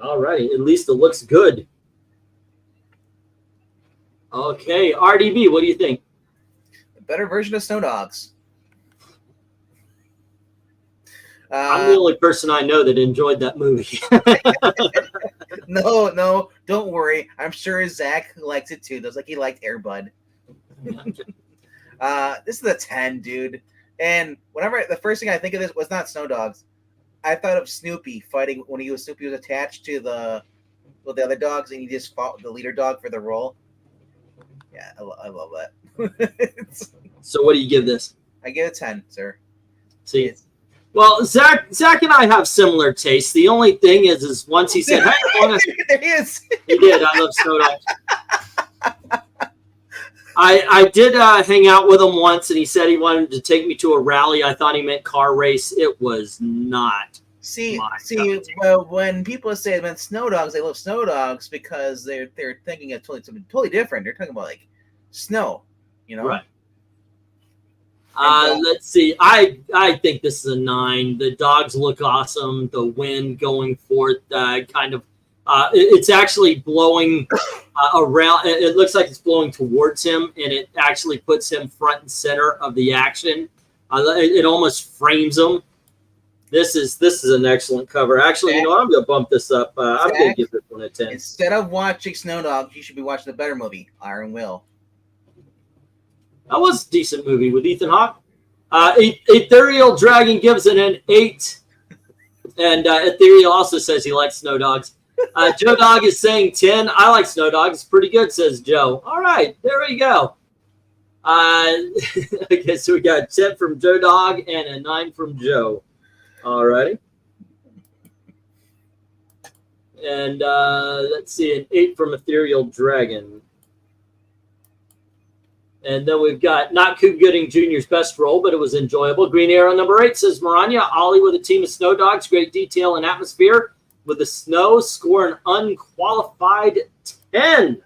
All righty. At least it looks good. Okay. RDB, what do you think? A better version of Snow Dogs. I'm the only person I know that enjoyed that movie. No, don't worry. I'm sure Zach likes it too. Just like he liked Air Bud. This is a 10, dude. And whenever the first thing I think of this was not Snow Dogs, I thought of Snoopy fighting when Snoopy was attached to the other dogs, and he just fought the leader dog for the role. Yeah, I love that. So, what do you give this? I give it 10, sir. See, well, Zach and I have similar tastes. The only thing is once he said, "Hey, I want to," there he is. He did. I love Snow Dogs. I did hang out with him once, and he said he wanted to take me to a rally. I thought he meant car race. It was not. See. Well, when people say about Snow Dogs, they love Snow Dogs because they're thinking of something totally different. They're talking about like snow, you know. Right. Let's see. I think this is a 9. The dogs look awesome. The wind going forth, kind of. It's actually blowing around. It looks like it's blowing towards him, and it actually puts him front and center of the action. It almost frames him. This is an excellent cover. Actually, you know what? I'm going to bump this up. I'm going to give this one a 10. Instead of watching Snow Dogs, you should be watching the better movie, Iron Will. That was a decent movie with Ethan Hawke. Ethereal Dragon gives it an 8. And Ethereal also says he likes Snow Dogs. Joe Dog is saying 10. I like Snow Dogs. It's pretty good, says Joe. All right, there we go. Okay, so we got 10 from Joe Dog and a 9 from Joe. All righty. And let's see, an 8 from Ethereal Dragon. And then we've got not Coop Gooding Jr.'s best role, but it was enjoyable. Green Arrow number 8 says Maranya. Ollie with a team of Snow Dogs. Great detail and atmosphere. With the snow, score an unqualified 10.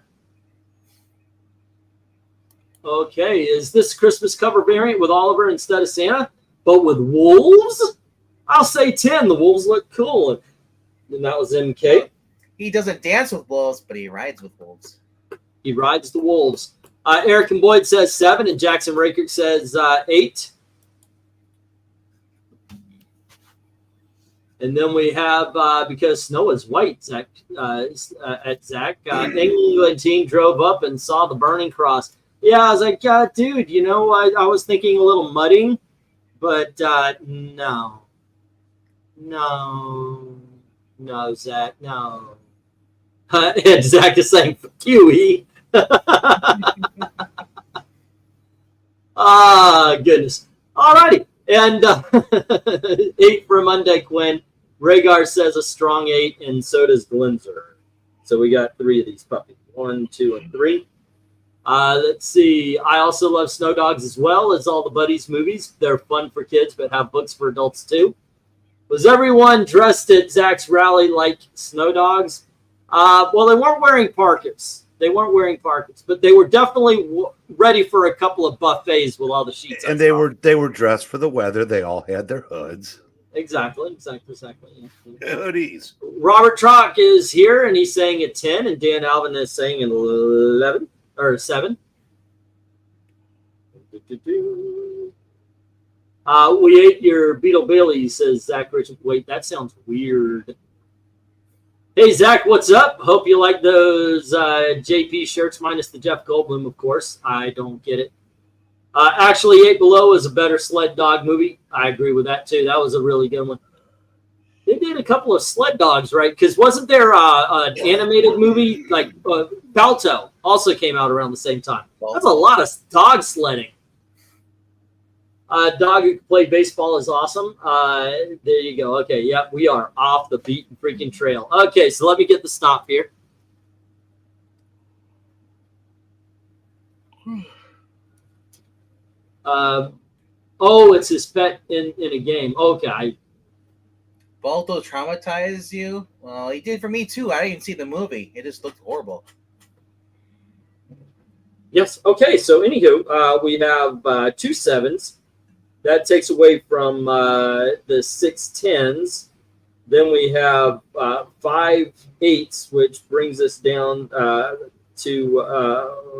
Okay, is this Christmas cover variant with Oliver instead of Santa, but with wolves? I'll say 10. The wolves look cool. And that was MK. He doesn't dance with wolves, but he rides with wolves. He rides the wolves. Eric and Boyd says 7, and Jackson Rakert says 8. And then we have, because snow is white, Zach, England team drove up and saw the burning cross. Yeah, I was like, dude, you know, I was thinking a little mudding, but no, Zach, no. And Zach is saying, fuck you, E. Goodness. All righty. And 8 for Monday, Quinn. Rhaegar says a strong 8, and so does Glenzer. So we got 3 of these puppies. 1, 2, and 3. Let's see. I also love Snow Dogs as well as all the Buddies movies. They're fun for kids, but have books for adults too. Was everyone dressed at Zach's rally like Snow Dogs? Well, they weren't wearing parkas. But they were definitely ready for a couple of buffets with all the sheets. And they were dressed for the weather. They all had their hoods. Exactly. Yeah. Hoodies. Robert Trock is here, and he's saying at 10, and Dan Alvin is saying at 11 or 7. We ate your Beetle Bailey, says Zach Richard. Wait, that sounds weird. Hey, Zach, what's up? Hope you like those JP shirts minus the Jeff Goldblum, of course. I don't get it. Actually, 8 Below is a better sled dog movie. I agree with that, too. That was a really good one. They did a couple of sled dogs, right? Because wasn't there an animated movie, like Balto, also came out around the same time. That's a lot of dog sledding. Dog who can play baseball is awesome. There you go. Okay, yep, we are off the beaten freaking trail. Okay, so let me get the stop here. It's his pet in a game. Okay. Balto traumatized you? Well, he did for me too. I didn't even see the movie. It just looked horrible. Yes. Okay. So, anywho, we have 2 7s. That takes away from the 6 10s. Then we have 5 8s, which brings us down to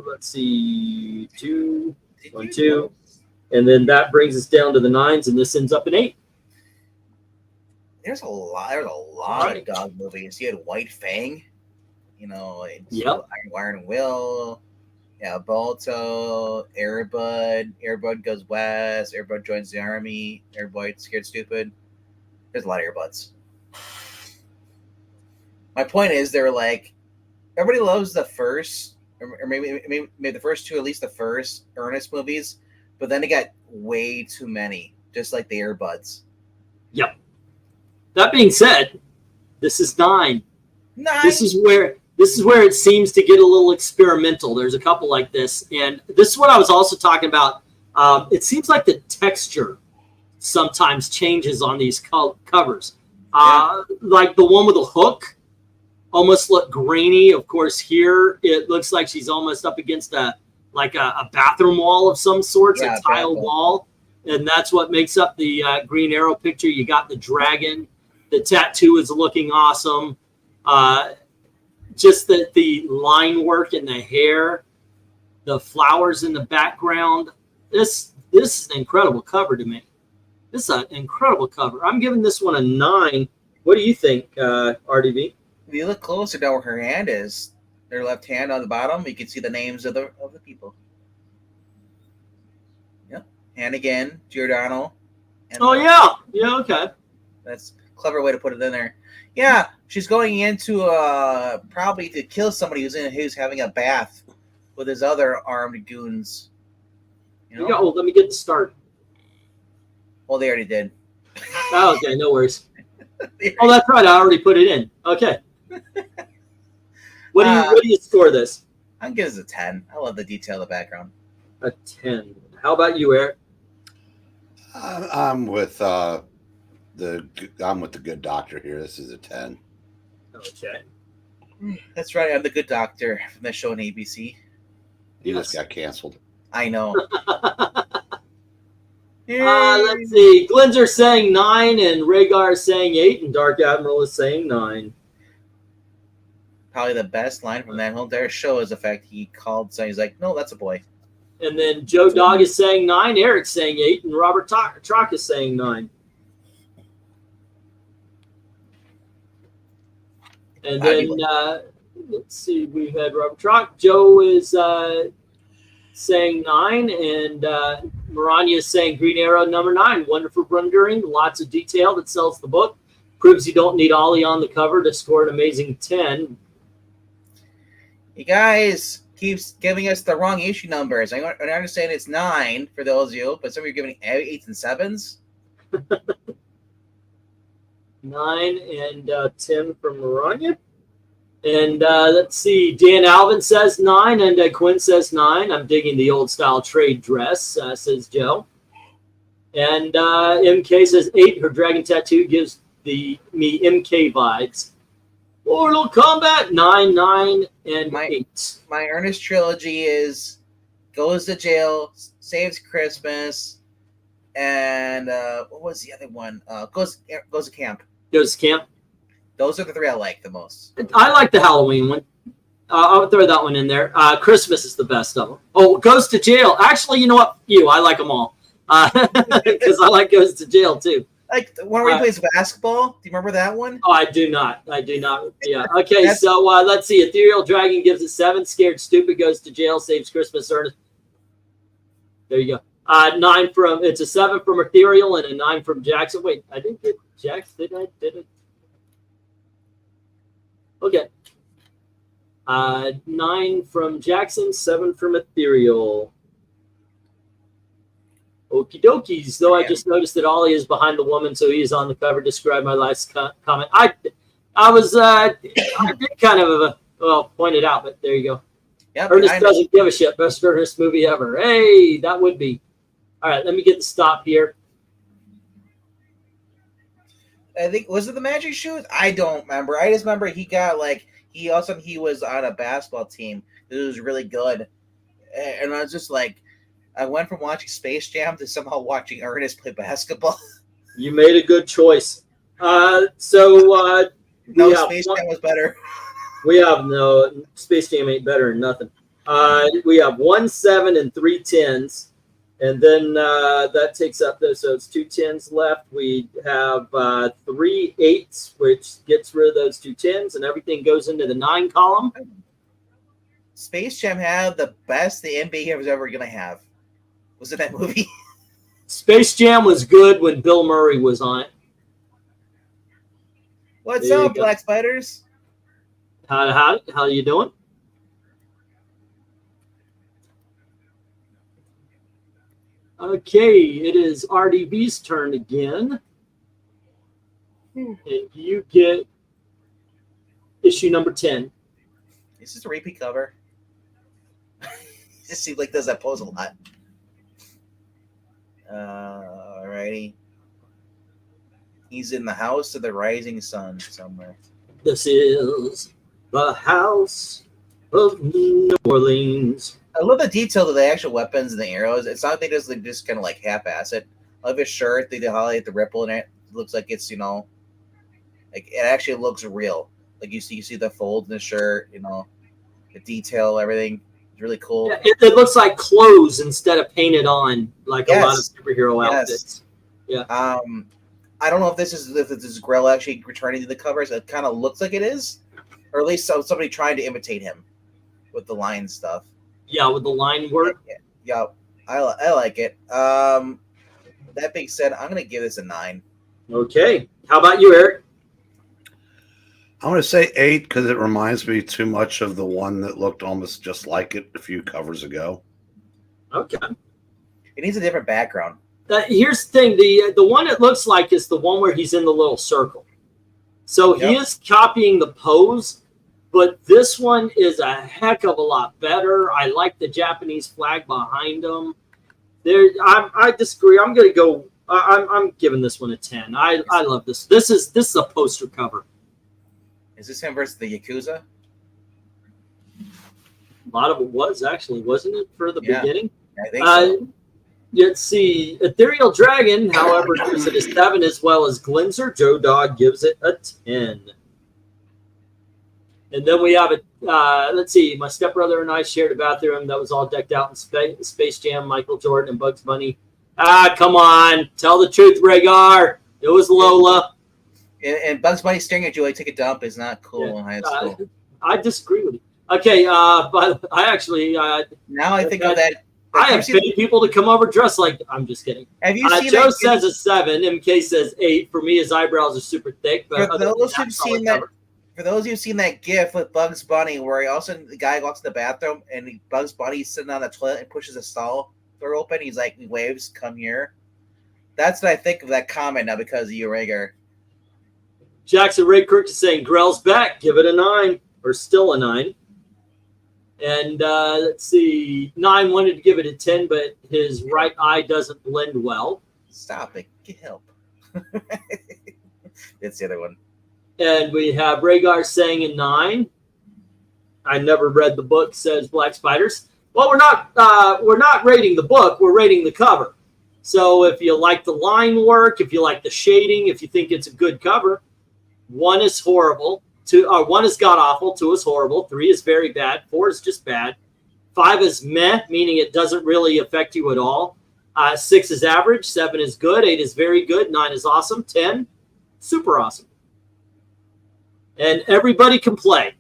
let's see, 2, 1, 2, and then that brings us down to the 9s, and this ends up in 8. There's a lot of dog movies. You had White Fang, Yep. Iron Will, yeah, Balto, Airbud. Airbud goes west. Airbud joins the army. Airbud scared stupid. There's a lot of Airbuds. My point is, they're like, everybody loves the first, or maybe the first 2, at least the first Ernest movies, but then they got way too many, just like the Airbuds. Yep. That being said, this is 9. 9. This is where it seems to get a little experimental. There's a couple like this, and this is what I was also talking about. It seems like the texture sometimes changes on these covers. Like the one with the hook almost look grainy. Of course, here it looks like she's almost up against a bathroom wall of some sort, a tile wall, and that's what makes up the Green Arrow picture. You got the dragon. The tattoo is looking awesome. Just the line work in the hair, the flowers in the background. This is an incredible cover to me. This is an incredible cover. I'm giving this one a 9. What do you think, RDV? If you look closer down where her hand is, their left hand on the bottom, you can see the names of the people. Yep. And again, Giordano. Yeah, okay. That's a clever way to put it in there. Yeah, she's going into probably to kill somebody who's having a bath with his other armed goons. Let me get the start. Well, they already did. Oh, okay, no worries. Oh, that's right. I already put it in. Okay. What do you score this? I'm giving this a 10. I love the detail of the background. A 10. How about you, Eric? I'm with the good doctor here. This is a 10. Okay. That's right. I'm the good doctor from the show on ABC. He just got canceled. I know. Let's see. Glinzer saying 9, and Rhaegar is saying 8, and Dark Admiral is saying 9. Probably the best line from that whole entire show is the fact he called, so he's like, no, that's a boy. And then Joe Dog is saying 9, Eric's saying 8, and Robert Trock is saying 9. And then, let's see, we've had Robert Trock. Joe is saying 9, and Maranya is saying Green Arrow number 9. Wonderful rendering, lots of detail that sells the book. Proves you don't need Ollie on the cover to score an amazing 10. You guys keeps giving us the wrong issue numbers. I understand it's 9 for those of you, but some of you are giving 8s and 7s. 9 and 10 from Maranya. And let's see, Dan Alvin says 9, and Quinn says 9. I'm digging the old style trade dress, says Joe. And MK says 8. Her dragon tattoo gives me MK vibes. Mortal Kombat 9, 9, and 8. My Ernest trilogy is goes to jail, saves Christmas, and what was the other one? Goes to camp. Goes to camp. Those are the 3 I like the most. I like the Halloween one. I'll throw that one in there. Christmas is the best of them. Oh, Goes to Jail. Actually, you know what? I like them all. Because I like Goes to Jail, too. Like the one where he plays basketball. Do you remember that one? Oh, I do not. Yeah. Okay, so let's see. Ethereal Dragon gives it 7. Scared Stupid Goes to Jail. Saves Christmas Ernest. There you go. 9 from, it's a 7 from Ethereal and a 9 from Jackson. Wait, I didn't get Jackson, did I? Did it? Okay. 9 from Jackson, 7 from Ethereal. Okie dokies. Though I just noticed that Ollie is behind the woman, so he is on the cover. Describe my last comment. I did kind of point it out, but there you go. Yep, Ernest doesn't give a shit. Best Ernest movie ever. Hey, that would be. All right, let me get the stop here. I think, was it the magic shoes? I don't remember. I just remember he got he was on a basketball team that was really good, and I was just like, I went from watching Space Jam to somehow watching Ernest play basketball. You made a good choice. No, Space Jam was better. We have no Space Jam ain't better than nothing. We have 1 7 and 3 10s. And then that takes up those. So it's 2 10s left. We have 3 8s, which gets rid of those 2 10s, and everything goes into the 9 column. Space Jam had the best the NBA was ever going to have. Was it that movie? Space Jam was good when Bill Murray was on it. What's up, Black Spiders? How you doing? Okay, it is RDB's turn again. And you get issue number 10. This is a repeat cover. It just seems like does that pose a lot. Alrighty. He's in the house of the rising sun somewhere. This is the house of New Orleans. I love the detail of the actual weapons and the arrows. It's not like they just kind of like half-ass it. I love his shirt. They highlight the ripple in it. It looks like it's, like it actually looks real. Like you see the folds in the shirt, the detail, everything. It's really cool. Yeah, it looks like clothes instead of painted on, like a lot of superhero outfits. Yeah. I don't know if this is Grell actually returning to the covers. It kind of looks like it is, or at least somebody trying to imitate him with the line stuff. Yeah, with the line work. Yeah, I like it. That being said, I'm gonna give this a 9. Okay. How about you, Eric? I'm gonna say 8 because it reminds me too much of the one that looked almost just like it a few covers ago. Okay. It needs a different background. Here's the thing: the one it looks like is the one where he's in the little circle. So he is copying the pose. But this one is a heck of a lot better. I like the Japanese flag behind him. I disagree. I'm going to go. I'm giving this one a 10. I love this. This is a poster cover. Is this him versus the Yakuza? A lot of it was actually, wasn't it, for the beginning? I think so. Let's see. Ethereal Dragon, however, gives it a 7, as well as Glinzer. Joe Dog gives it a 10. And then we have it. Let's see. My stepbrother and I shared a bathroom that was all decked out in Space Jam, Michael Jordan, and Bugs Bunny. Come on. Tell the truth, Rhaegar. It was Lola. And Bugs Bunny staring at you like take a dump is not cool in high school. I disagree with you. Okay, but I actually now I think of that. I have paid people to come over dressed like. I'm just kidding. Have you seen Joe says a 7. MK says 8. For me, his eyebrows are super thick. But for those who've seen that GIF with Bugs Bunny, where all of a sudden the guy walks in the bathroom and Bugs Bunny's sitting on the toilet and pushes a stall door open. He's like, he waves, "Come here." That's what I think of that comment now because of you, Rhaegar. Jackson Ray Kirk is saying Grell's back. Give it a 9, or still a 9. And let's see, 9 wanted to give it a 10, but his right eye doesn't blend well. Stop it. Get help. It's the other one. And we have Rhaegar saying a 9. I never read the book, says Black Spiders. Well, we're not rating the book. We're rating the cover. So if you like the line work, if you like the shading, if you think it's a good cover, 1 is horrible. 1 is god awful. 2 is horrible. 3 is very bad. 4 is just bad. 5 is meh, meaning it doesn't really affect you at all. 6 is average. 7 is good. 8 is very good. 9 is awesome. 10, super awesome. And everybody can play.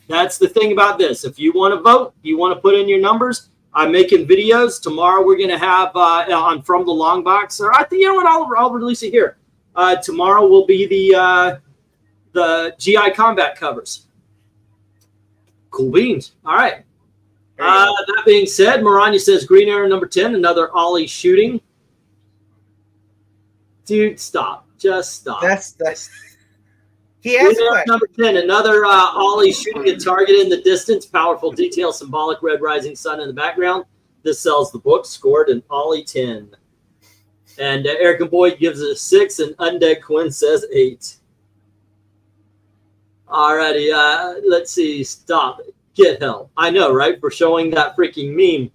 That's the thing about this. If you want to vote, you want to put in your numbers. I'm making videos. Tomorrow we're going to have on From the Long Box. Or I think, you know what, I'll release it here. Tomorrow will be the GI Combat covers. Cool beans. All right. That being said, Maranya says Green Arrow number 10, another Ollie shooting. Dude, stop. Just stop. That's he has number 10, another Ollie shooting a target in the distance. Powerful detail, symbolic red rising sun in the background. This sells the book, scored an Ollie 10. And Eric and Boyd gives it a 6, and Undead Quinn says 8. Alrighty, let's see. Stop it. Get help. I know, right? For showing that freaking meme.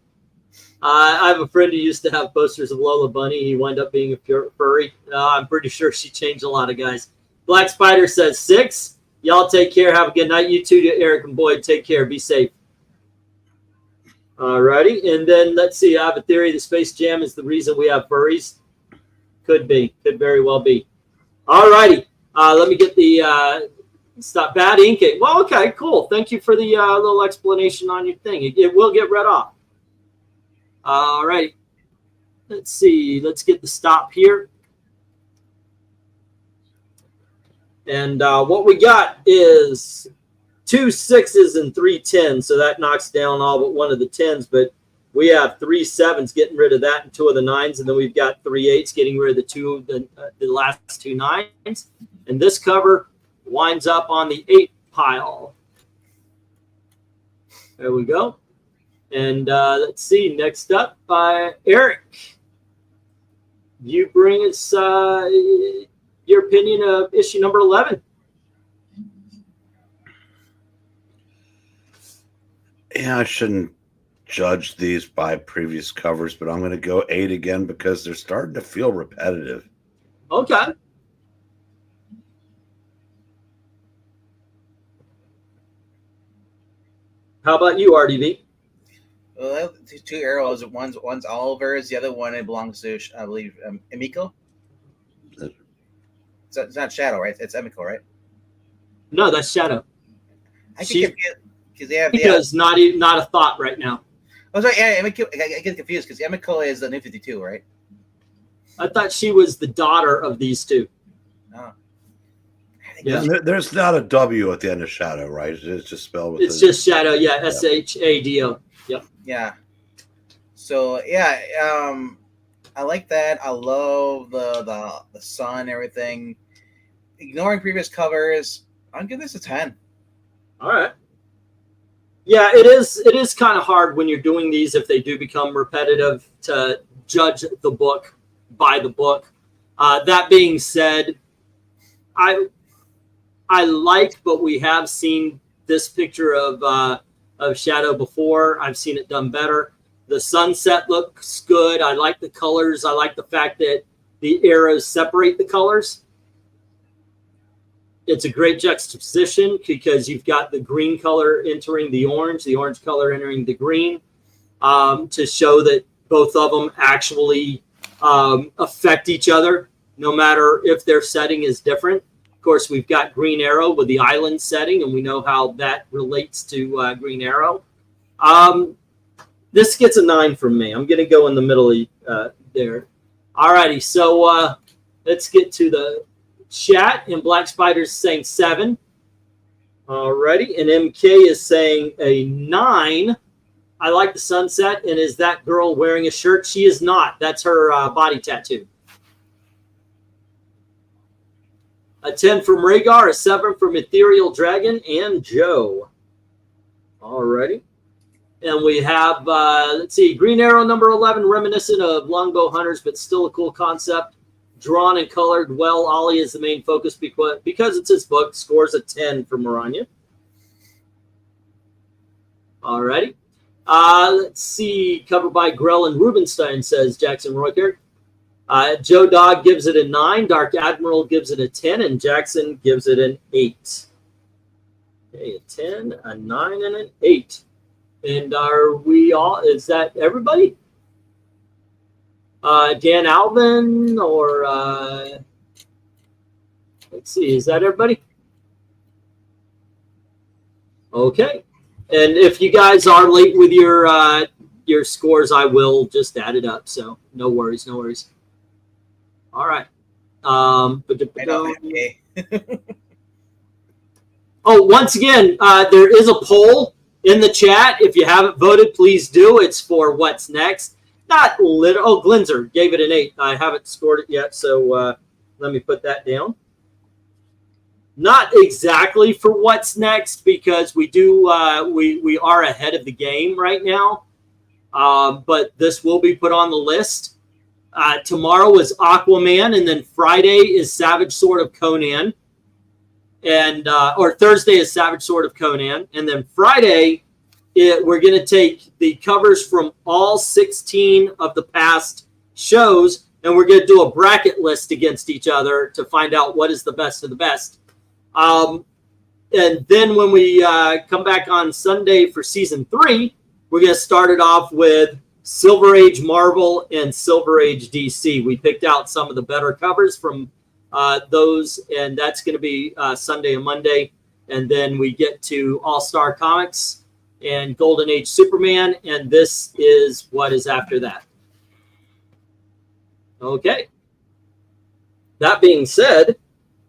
I have a friend who used to have posters of Lola Bunny. He wound up being a furry. I'm pretty sure she changed a lot of guys. Black Spider says 6. Y'all take care. Have a good night. You too, Eric and Boyd. Take care. Be safe. Alrighty. And then let's see. I have a theory that Space Jam is the reason we have furries. Could be. Could very well be. Alrighty. Let me get the stop bad ink. Well, okay, cool. Thank you for the little explanation on your thing. It will get read off. Alrighty. Let's see. Let's get the stop here. And what we got is 2 6s and 3 10s. So that knocks down all but one of the 10s. But we have 3 7s, getting rid of that, and 2 of the 9s. And then we've got 3 8s, getting rid of the last 2 9s. And this cover winds up on the 8 pile. There we go. And let's see. Next up, Eric. You bring us your opinion of issue number 11. Yeah, I shouldn't judge these by previous covers, but I'm going to go 8 again because they're starting to feel repetitive. Okay. How about you, RDV? Well, 2 arrows. One's Oliver's. The other one it belongs to, I believe, Emiko. So it's not Shadow, right? It's Emiko, right? No, that's Shadow. I get confused because they have not a thought right now. Oh, sorry, yeah, Emiko. I get confused because Emiko is the New 52, right? I thought she was the daughter of these two. Oh. Yeah, there's not a W at the end of Shadow, right? It's just spelled with. It's just Shadow, yeah. SHADO. Yep. Yeah. So yeah, I like that. I love the sun and everything. Ignoring previous covers, I'll give this a 10. All right. Yeah, it is kind of hard when you're doing these, if they do become repetitive, to judge the book by the book. That being said, I like, but we have seen this picture of Shadow before. I've seen it done better. The sunset looks good. I like the colors. I like the fact that the arrows separate the colors. It's a great juxtaposition because you've got the green color entering the orange color entering the green, to show that both of them actually affect each other, no matter if their setting is different. Of course, we've got Green Arrow with the island setting, and we know how that relates to Green Arrow. This gets a 9 from me. I'm going to go in the middle there. All righty, so let's get to the chat. And Black Spider's saying 7. All righty, and MK is saying a 9. I like the sunset. And is that girl wearing a shirt? She is not. That's her body tattoo. A 10 from Rhaegar, a 7 from Ethereal Dragon and Joe. All righty. And we have, let's see, Green Arrow number 11, reminiscent of Longbow Hunters, but still a cool concept. Drawn and colored well. Ollie is the main focus because it's his book. Scores a 10 from Maranya. All righty. Let's see, covered by Grell and Rubenstein, says Jackson Roykert. Joe Dog gives it a 9. Dark Admiral gives it a 10. And Jackson gives it an 8. Okay, a 10, a 9, and an 8. And are we all, is that everybody? Dan Alvin or, let's see, is that everybody? Okay. And if you guys are late with your scores, I will just add it up. So no worries, no worries. All right. Oh, once again, there is a poll in the chat. If you haven't voted, please do. It's for what's next. Not lit. Oh, Glinzer gave it an 8. I haven't scored it yet, so let me put that down. Not exactly for what's next because we do we are ahead of the game right now, but this will be put on the list. Tomorrow is Aquaman, and then Friday is Savage Sword of Conan. And or Thursday is Savage Sword of Conan, and then Friday we're going to take the covers from all 16 of the past shows, and we're going to do a bracket list against each other to find out what is the best of the best. And then when we come back on Sunday for season 3, we're going to start it off with Silver Age Marvel and Silver Age DC. We picked out some of the better covers from those, and that's going to be Sunday and Monday. And then we get to All-Star Comics and Golden Age Superman, and this is what is after that. Okay. That being said,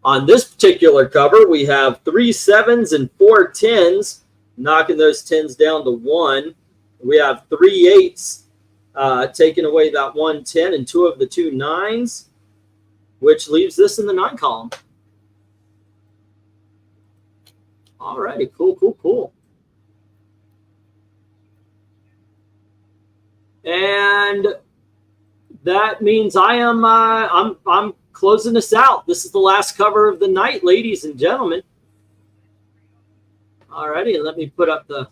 on this particular cover, we have 3 7s and 4 10s, knocking those 10s down to 1. We have 3 8s, taking away that 1 10 and 2 of the 2 9s, which leaves this in the 9 column. All righty, cool. And that means I am I'm closing this out. This is the last cover of the night, ladies and gentlemen. All righty, and let me put up the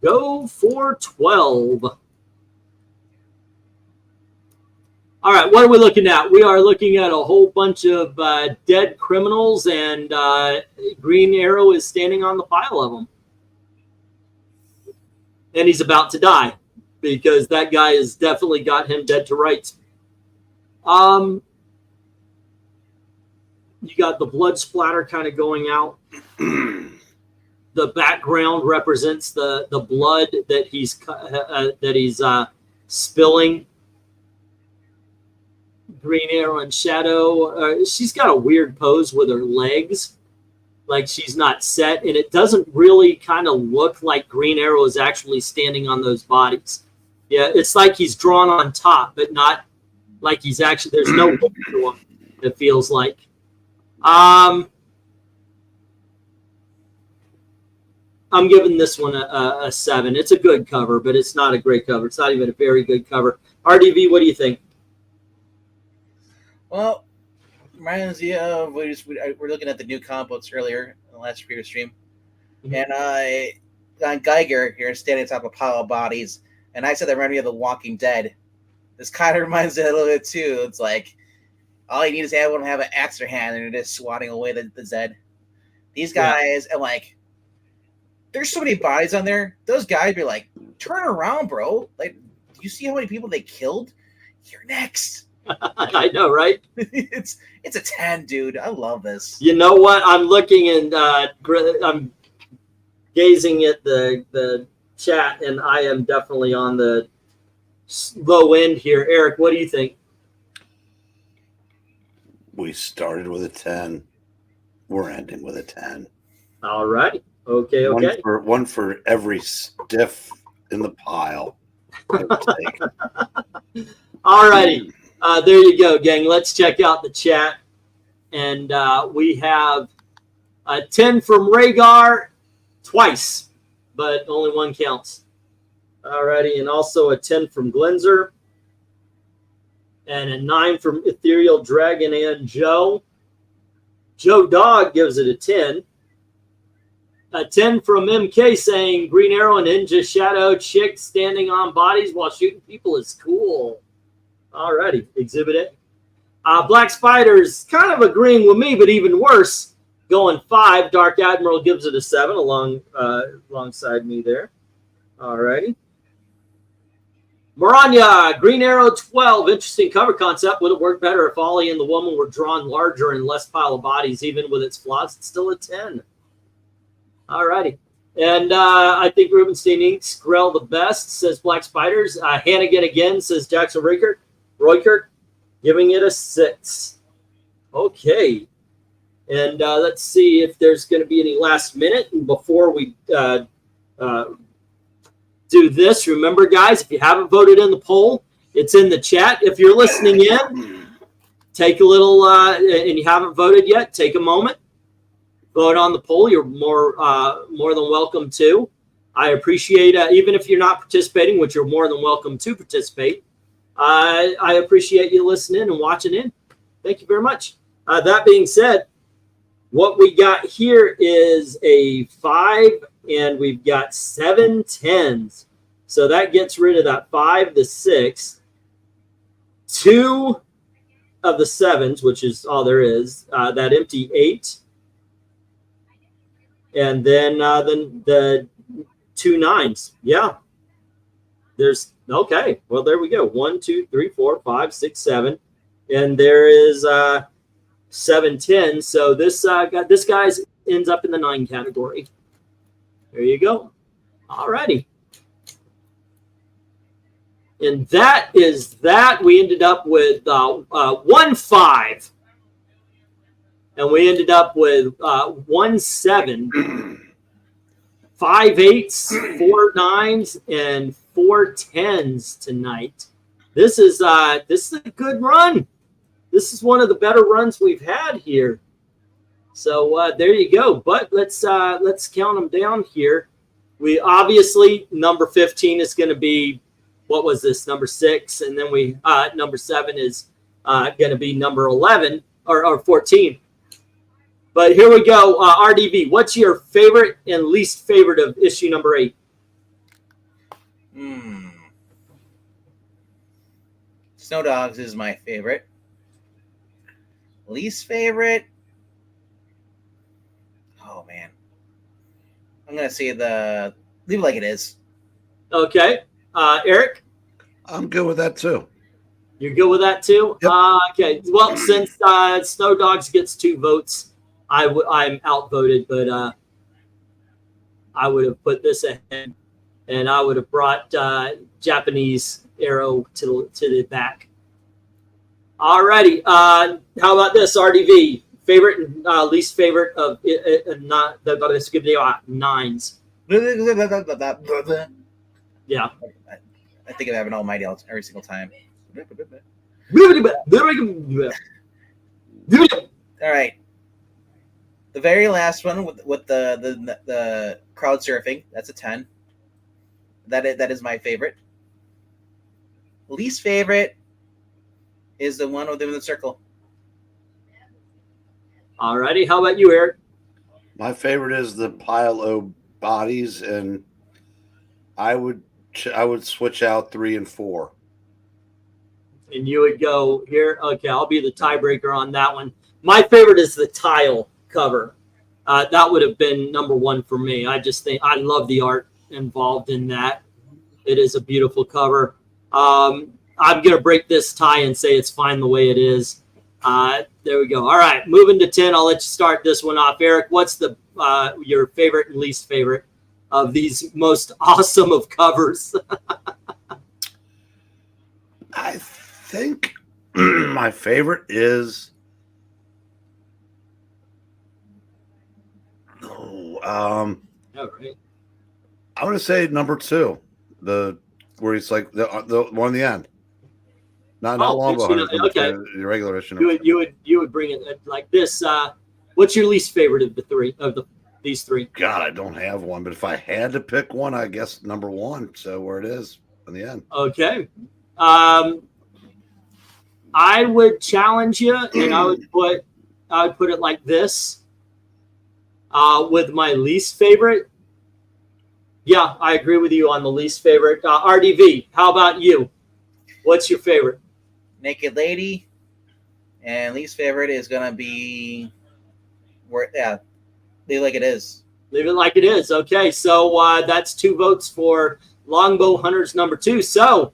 go for 12. All right, what are we looking at? We are looking at a whole bunch of dead criminals, and Green Arrow is standing on the pile of them. And he's about to die because that guy has definitely got him dead to rights. You got the blood splatter kind of going out. The background represents the blood that he's spilling. Green Arrow and Shadow. She's got a weird pose with her legs, like she's not set, and it doesn't really kind of look like Green Arrow is actually standing on those bodies. Yeah, it's like he's drawn on top, but not like he's actually. There's no look to him. It feels like. I'm giving this one a 7. It's a good cover, but it's not a great cover. It's not even a very good cover. RDV, what do you think? Well, reminds me of we're looking at the new comic books earlier in the last previous stream, and on Geiger here standing on top of a pile of bodies. And I said that reminded me of The Walking Dead. This kind of reminds me a little bit too. It's like all you need is everyone to have an axe in their hand and they're just swatting away the Zed. These guys, and like, there's so many bodies on there. Those guys be like, turn around, bro. Like, do you see how many people they killed? You're next. I know, right? It's a 10, dude. I love this. You know what? I'm looking and I'm gazing at the chat, and I am definitely on the low end here. Eric, what do you think? We started with a 10. We're ending with a 10. All right. Okay. One for every stiff in the pile. All righty. There you go, gang. Let's check out the chat. And we have a 10 from Rhaegar twice, but only one counts. All righty. And also a 10 from Glenzer. And a 9 from Ethereal Dragon and Joe. Joe Dog gives it a 10. A 10 from MK saying Green Arrow and Ninja Shadow chick standing on bodies while shooting people is cool. Alrighty, Exhibit A. Black Spider's kind of agreeing with me, but even worse, going 5. Dark Admiral gives it a 7 alongside me there. Alrighty. Maranya, Green Arrow 12. Interesting cover concept. Would it work better if Ollie and the woman were drawn larger and less pile of bodies? Even with its flaws, it's still a 10. All righty. And I think Rubenstein Inks, Grell the best, says Black Spiders. Hannigan again, says Jackson Roykirk, giving it a 6. Okay. And let's see if there's going to be any last minute. And before we do this, remember, guys, if you haven't voted in the poll, it's in the chat. If you're listening in, take a little, and you haven't voted yet, take a moment. Vote on the poll. You're more than welcome to. I appreciate, even if you're not participating, which you're more than welcome to participate, I appreciate you listening and watching in. Thank you very much. That being said, what we got here is a 5, and we've got 7 10s. So that gets rid of that 5, the 6, 2 of the 7s, which is all there is, that empty 8. And then the 2 9s. Yeah. There's okay. Well, there we go. 1, 2, 3, 4, 5, 6, 7. And there is 7 10. So this guy's ends up in the 9 category. There you go. All righty. And that is that. We ended up with 1 5. And we ended up with 1 7, 5 8s, 4 9s, and 4 10s tonight. This is a good run. This is one of the better runs we've had here. So there you go. But let's count them down here. We obviously number 15 is going to be, what was this, number 6, and then we number 7 is going to be number 11 or 14. But here we go. RDV, what's your favorite and least favorite of issue number 8? Snow Dogs is my favorite. Least favorite? Oh, man. I'm going to say leave it like it is. Okay. Eric? I'm good with that, too. You're good with that, too? Yep. Okay. Well, since Snow Dogs gets 2 votes, I'm outvoted, but I would have put this ahead, and I would have brought Japanese Arrow to the back. All righty. How about this, RDV? Favorite and least favorite of not the 9s. Yeah. I think of having Almighty every single time. All right. The very last one with the crowd surfing, that's a 10. That is my favorite. Least favorite is the one with them in the circle. Alrighty, how about you, Eric? My favorite is the pile of bodies, and I would I would switch out 3 and 4. And you would go here. Okay, I'll be the tiebreaker on that one. My favorite is the tile cover. That would have been number 1 for me. I just think I love the art involved in that. It is a beautiful cover. I'm going to break this tie and say it's fine the way it is. There we go. All right, moving to 10. I'll let you start this one off. Eric, what's your favorite and least favorite of these most awesome of covers? I think my favorite is All right. I'm going to say number 2, where he's like the one in the end. Not Longbow. Okay. The regular issue. You would bring it like this. What's your least favorite of these 3? God, I don't have one, but if I had to pick one, I guess number 1. So where it is in the end. Okay. I would challenge you, and I would put it like this. With my least favorite. Yeah, I agree with you on the least favorite. RDV, how about you? What's your favorite? Naked Lady, and least favorite is gonna be Leave It Like It Is. Leave It Like It Is. Okay, so that's 2 votes for Longbow Hunters number 2. So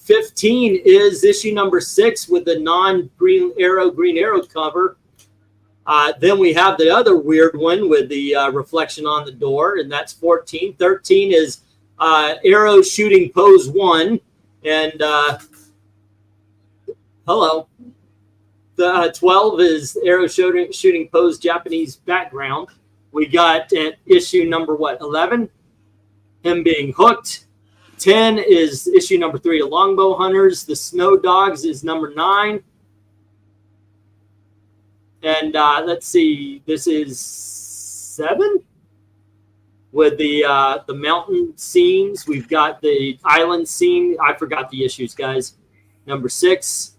15 is issue number 6 with the non-Green Arrow cover. Then we have the other weird one with the reflection on the door, and that's 14. 13 is Arrow Shooting Pose 1, and hello. The 12 is Arrow Shooting Pose Japanese background. We got at issue number 11? Him being hooked. 10 is issue number 3 of Longbow Hunters. The Snow Dogs is number 9. And let's see, this is 7 with the mountain scenes. We've got the island scene. I forgot the issues, guys. Number 6.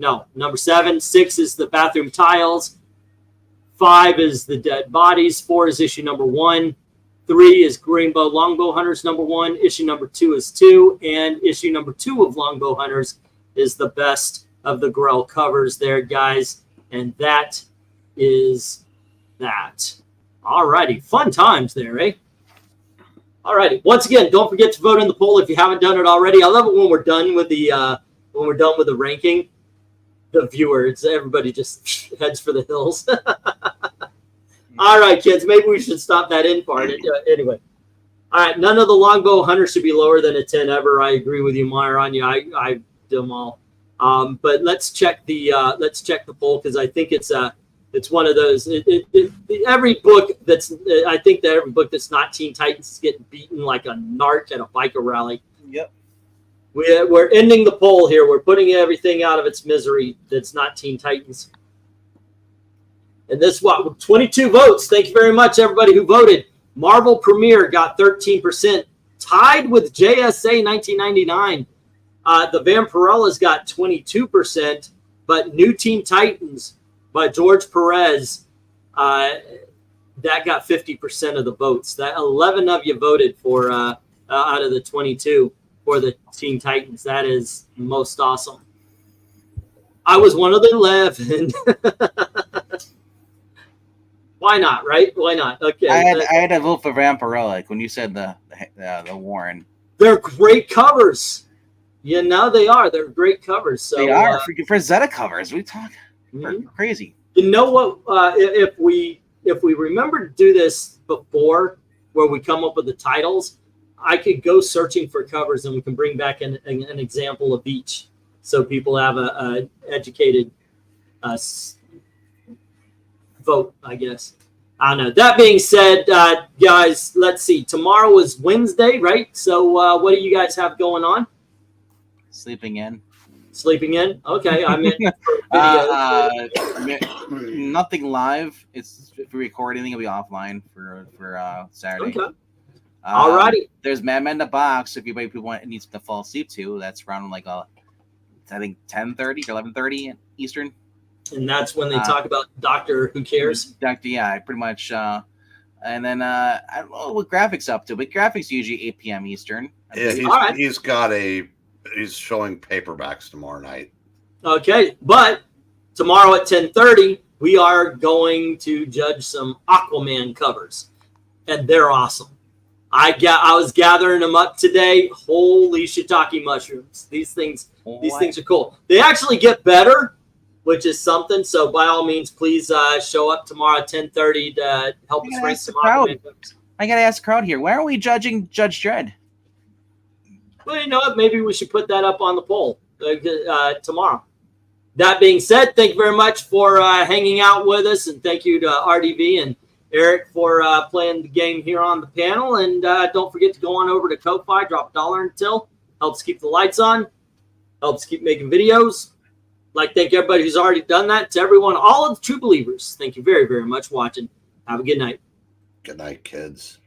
No, number 7. 6 is the bathroom tiles. 5 is the dead bodies. 4 is issue number 1. 3 is Rainbow Longbow Hunters number 1. Issue number 2 is 2. And issue number 2 of Longbow Hunters is the best of the Grell covers there, guys. And that is that. All righty. Fun times there, eh? All righty. Once again, don't forget to vote in the poll if you haven't done it already. I love it when we're done with the ranking. The viewers, everybody just heads for the hills. All right, kids. Maybe we should stop that in part. Anyway. All right. None of the Longbow Hunters should be lower than a 10 ever. I agree with you, Meyer, on you. I do them all. But let's check the poll, because I think it's one of those. Every book that's not Teen Titans is getting beaten like a narc at a biker rally. Yep. We're ending the poll here. We're putting everything out of its misery that's not Teen Titans. And this 22 votes. Thank you very much, everybody who voted. Marvel Premiere got 13%, tied with JSA 1999. The Vampirellas got 22%, but New Teen Titans by George Perez, that got 50% of the votes. That 11 of you voted for out of the 22 for the Teen Titans. That is most awesome. I was one of the 11. Why not, right? Why not? Okay. I had to vote for Vampirella, like when you said the Warren. They're great covers. You know they are. They're great covers. So, they are freaking Frazetta covers. We talk crazy. You know what? If we remember to do this before, where we come up with the titles, I could go searching for covers, and we can bring back an example of each, so people have a educated vote, I guess. I don't know. That being said, guys, let's see. Tomorrow is Wednesday, right? So what do you guys have going on? Sleeping in. Okay, I'm in for video. Nothing live. If we record anything, it'll be offline for Saturday. Okay. Alrighty. There's Mad Men in the Box. If anybody needs to fall asleep to, that's around like I think 10:30 or 11:30 Eastern. And that's when they talk about Doctor Who Cares. Yeah, pretty much. And then I don't know what graphics up to, but graphics usually 8 p.m. Eastern. Yeah, he's showing paperbacks tomorrow night. Okay, but tomorrow at 10:30, we are going to judge some Aquaman covers, and they're awesome. I was gathering them up today. Holy shiitake mushrooms! These things are cool. They actually get better, which is something. So by all means, please show up tomorrow at 10:30 to help us rank some Aquaman covers. I gotta ask the crowd here. Why aren't we judging Judge Dredd? Well, you know what? Maybe we should put that up on the poll tomorrow. That being said, thank you very much for hanging out with us, and thank you to RDV and Eric for playing the game here on the panel. And don't forget to go on over to Ko-Fi, drop $1 until. Helps keep the lights on, helps keep making videos. Like, thank everybody who's already done that. To everyone, all of the true believers, thank you very, very much for watching. Have a good night. Good night, kids.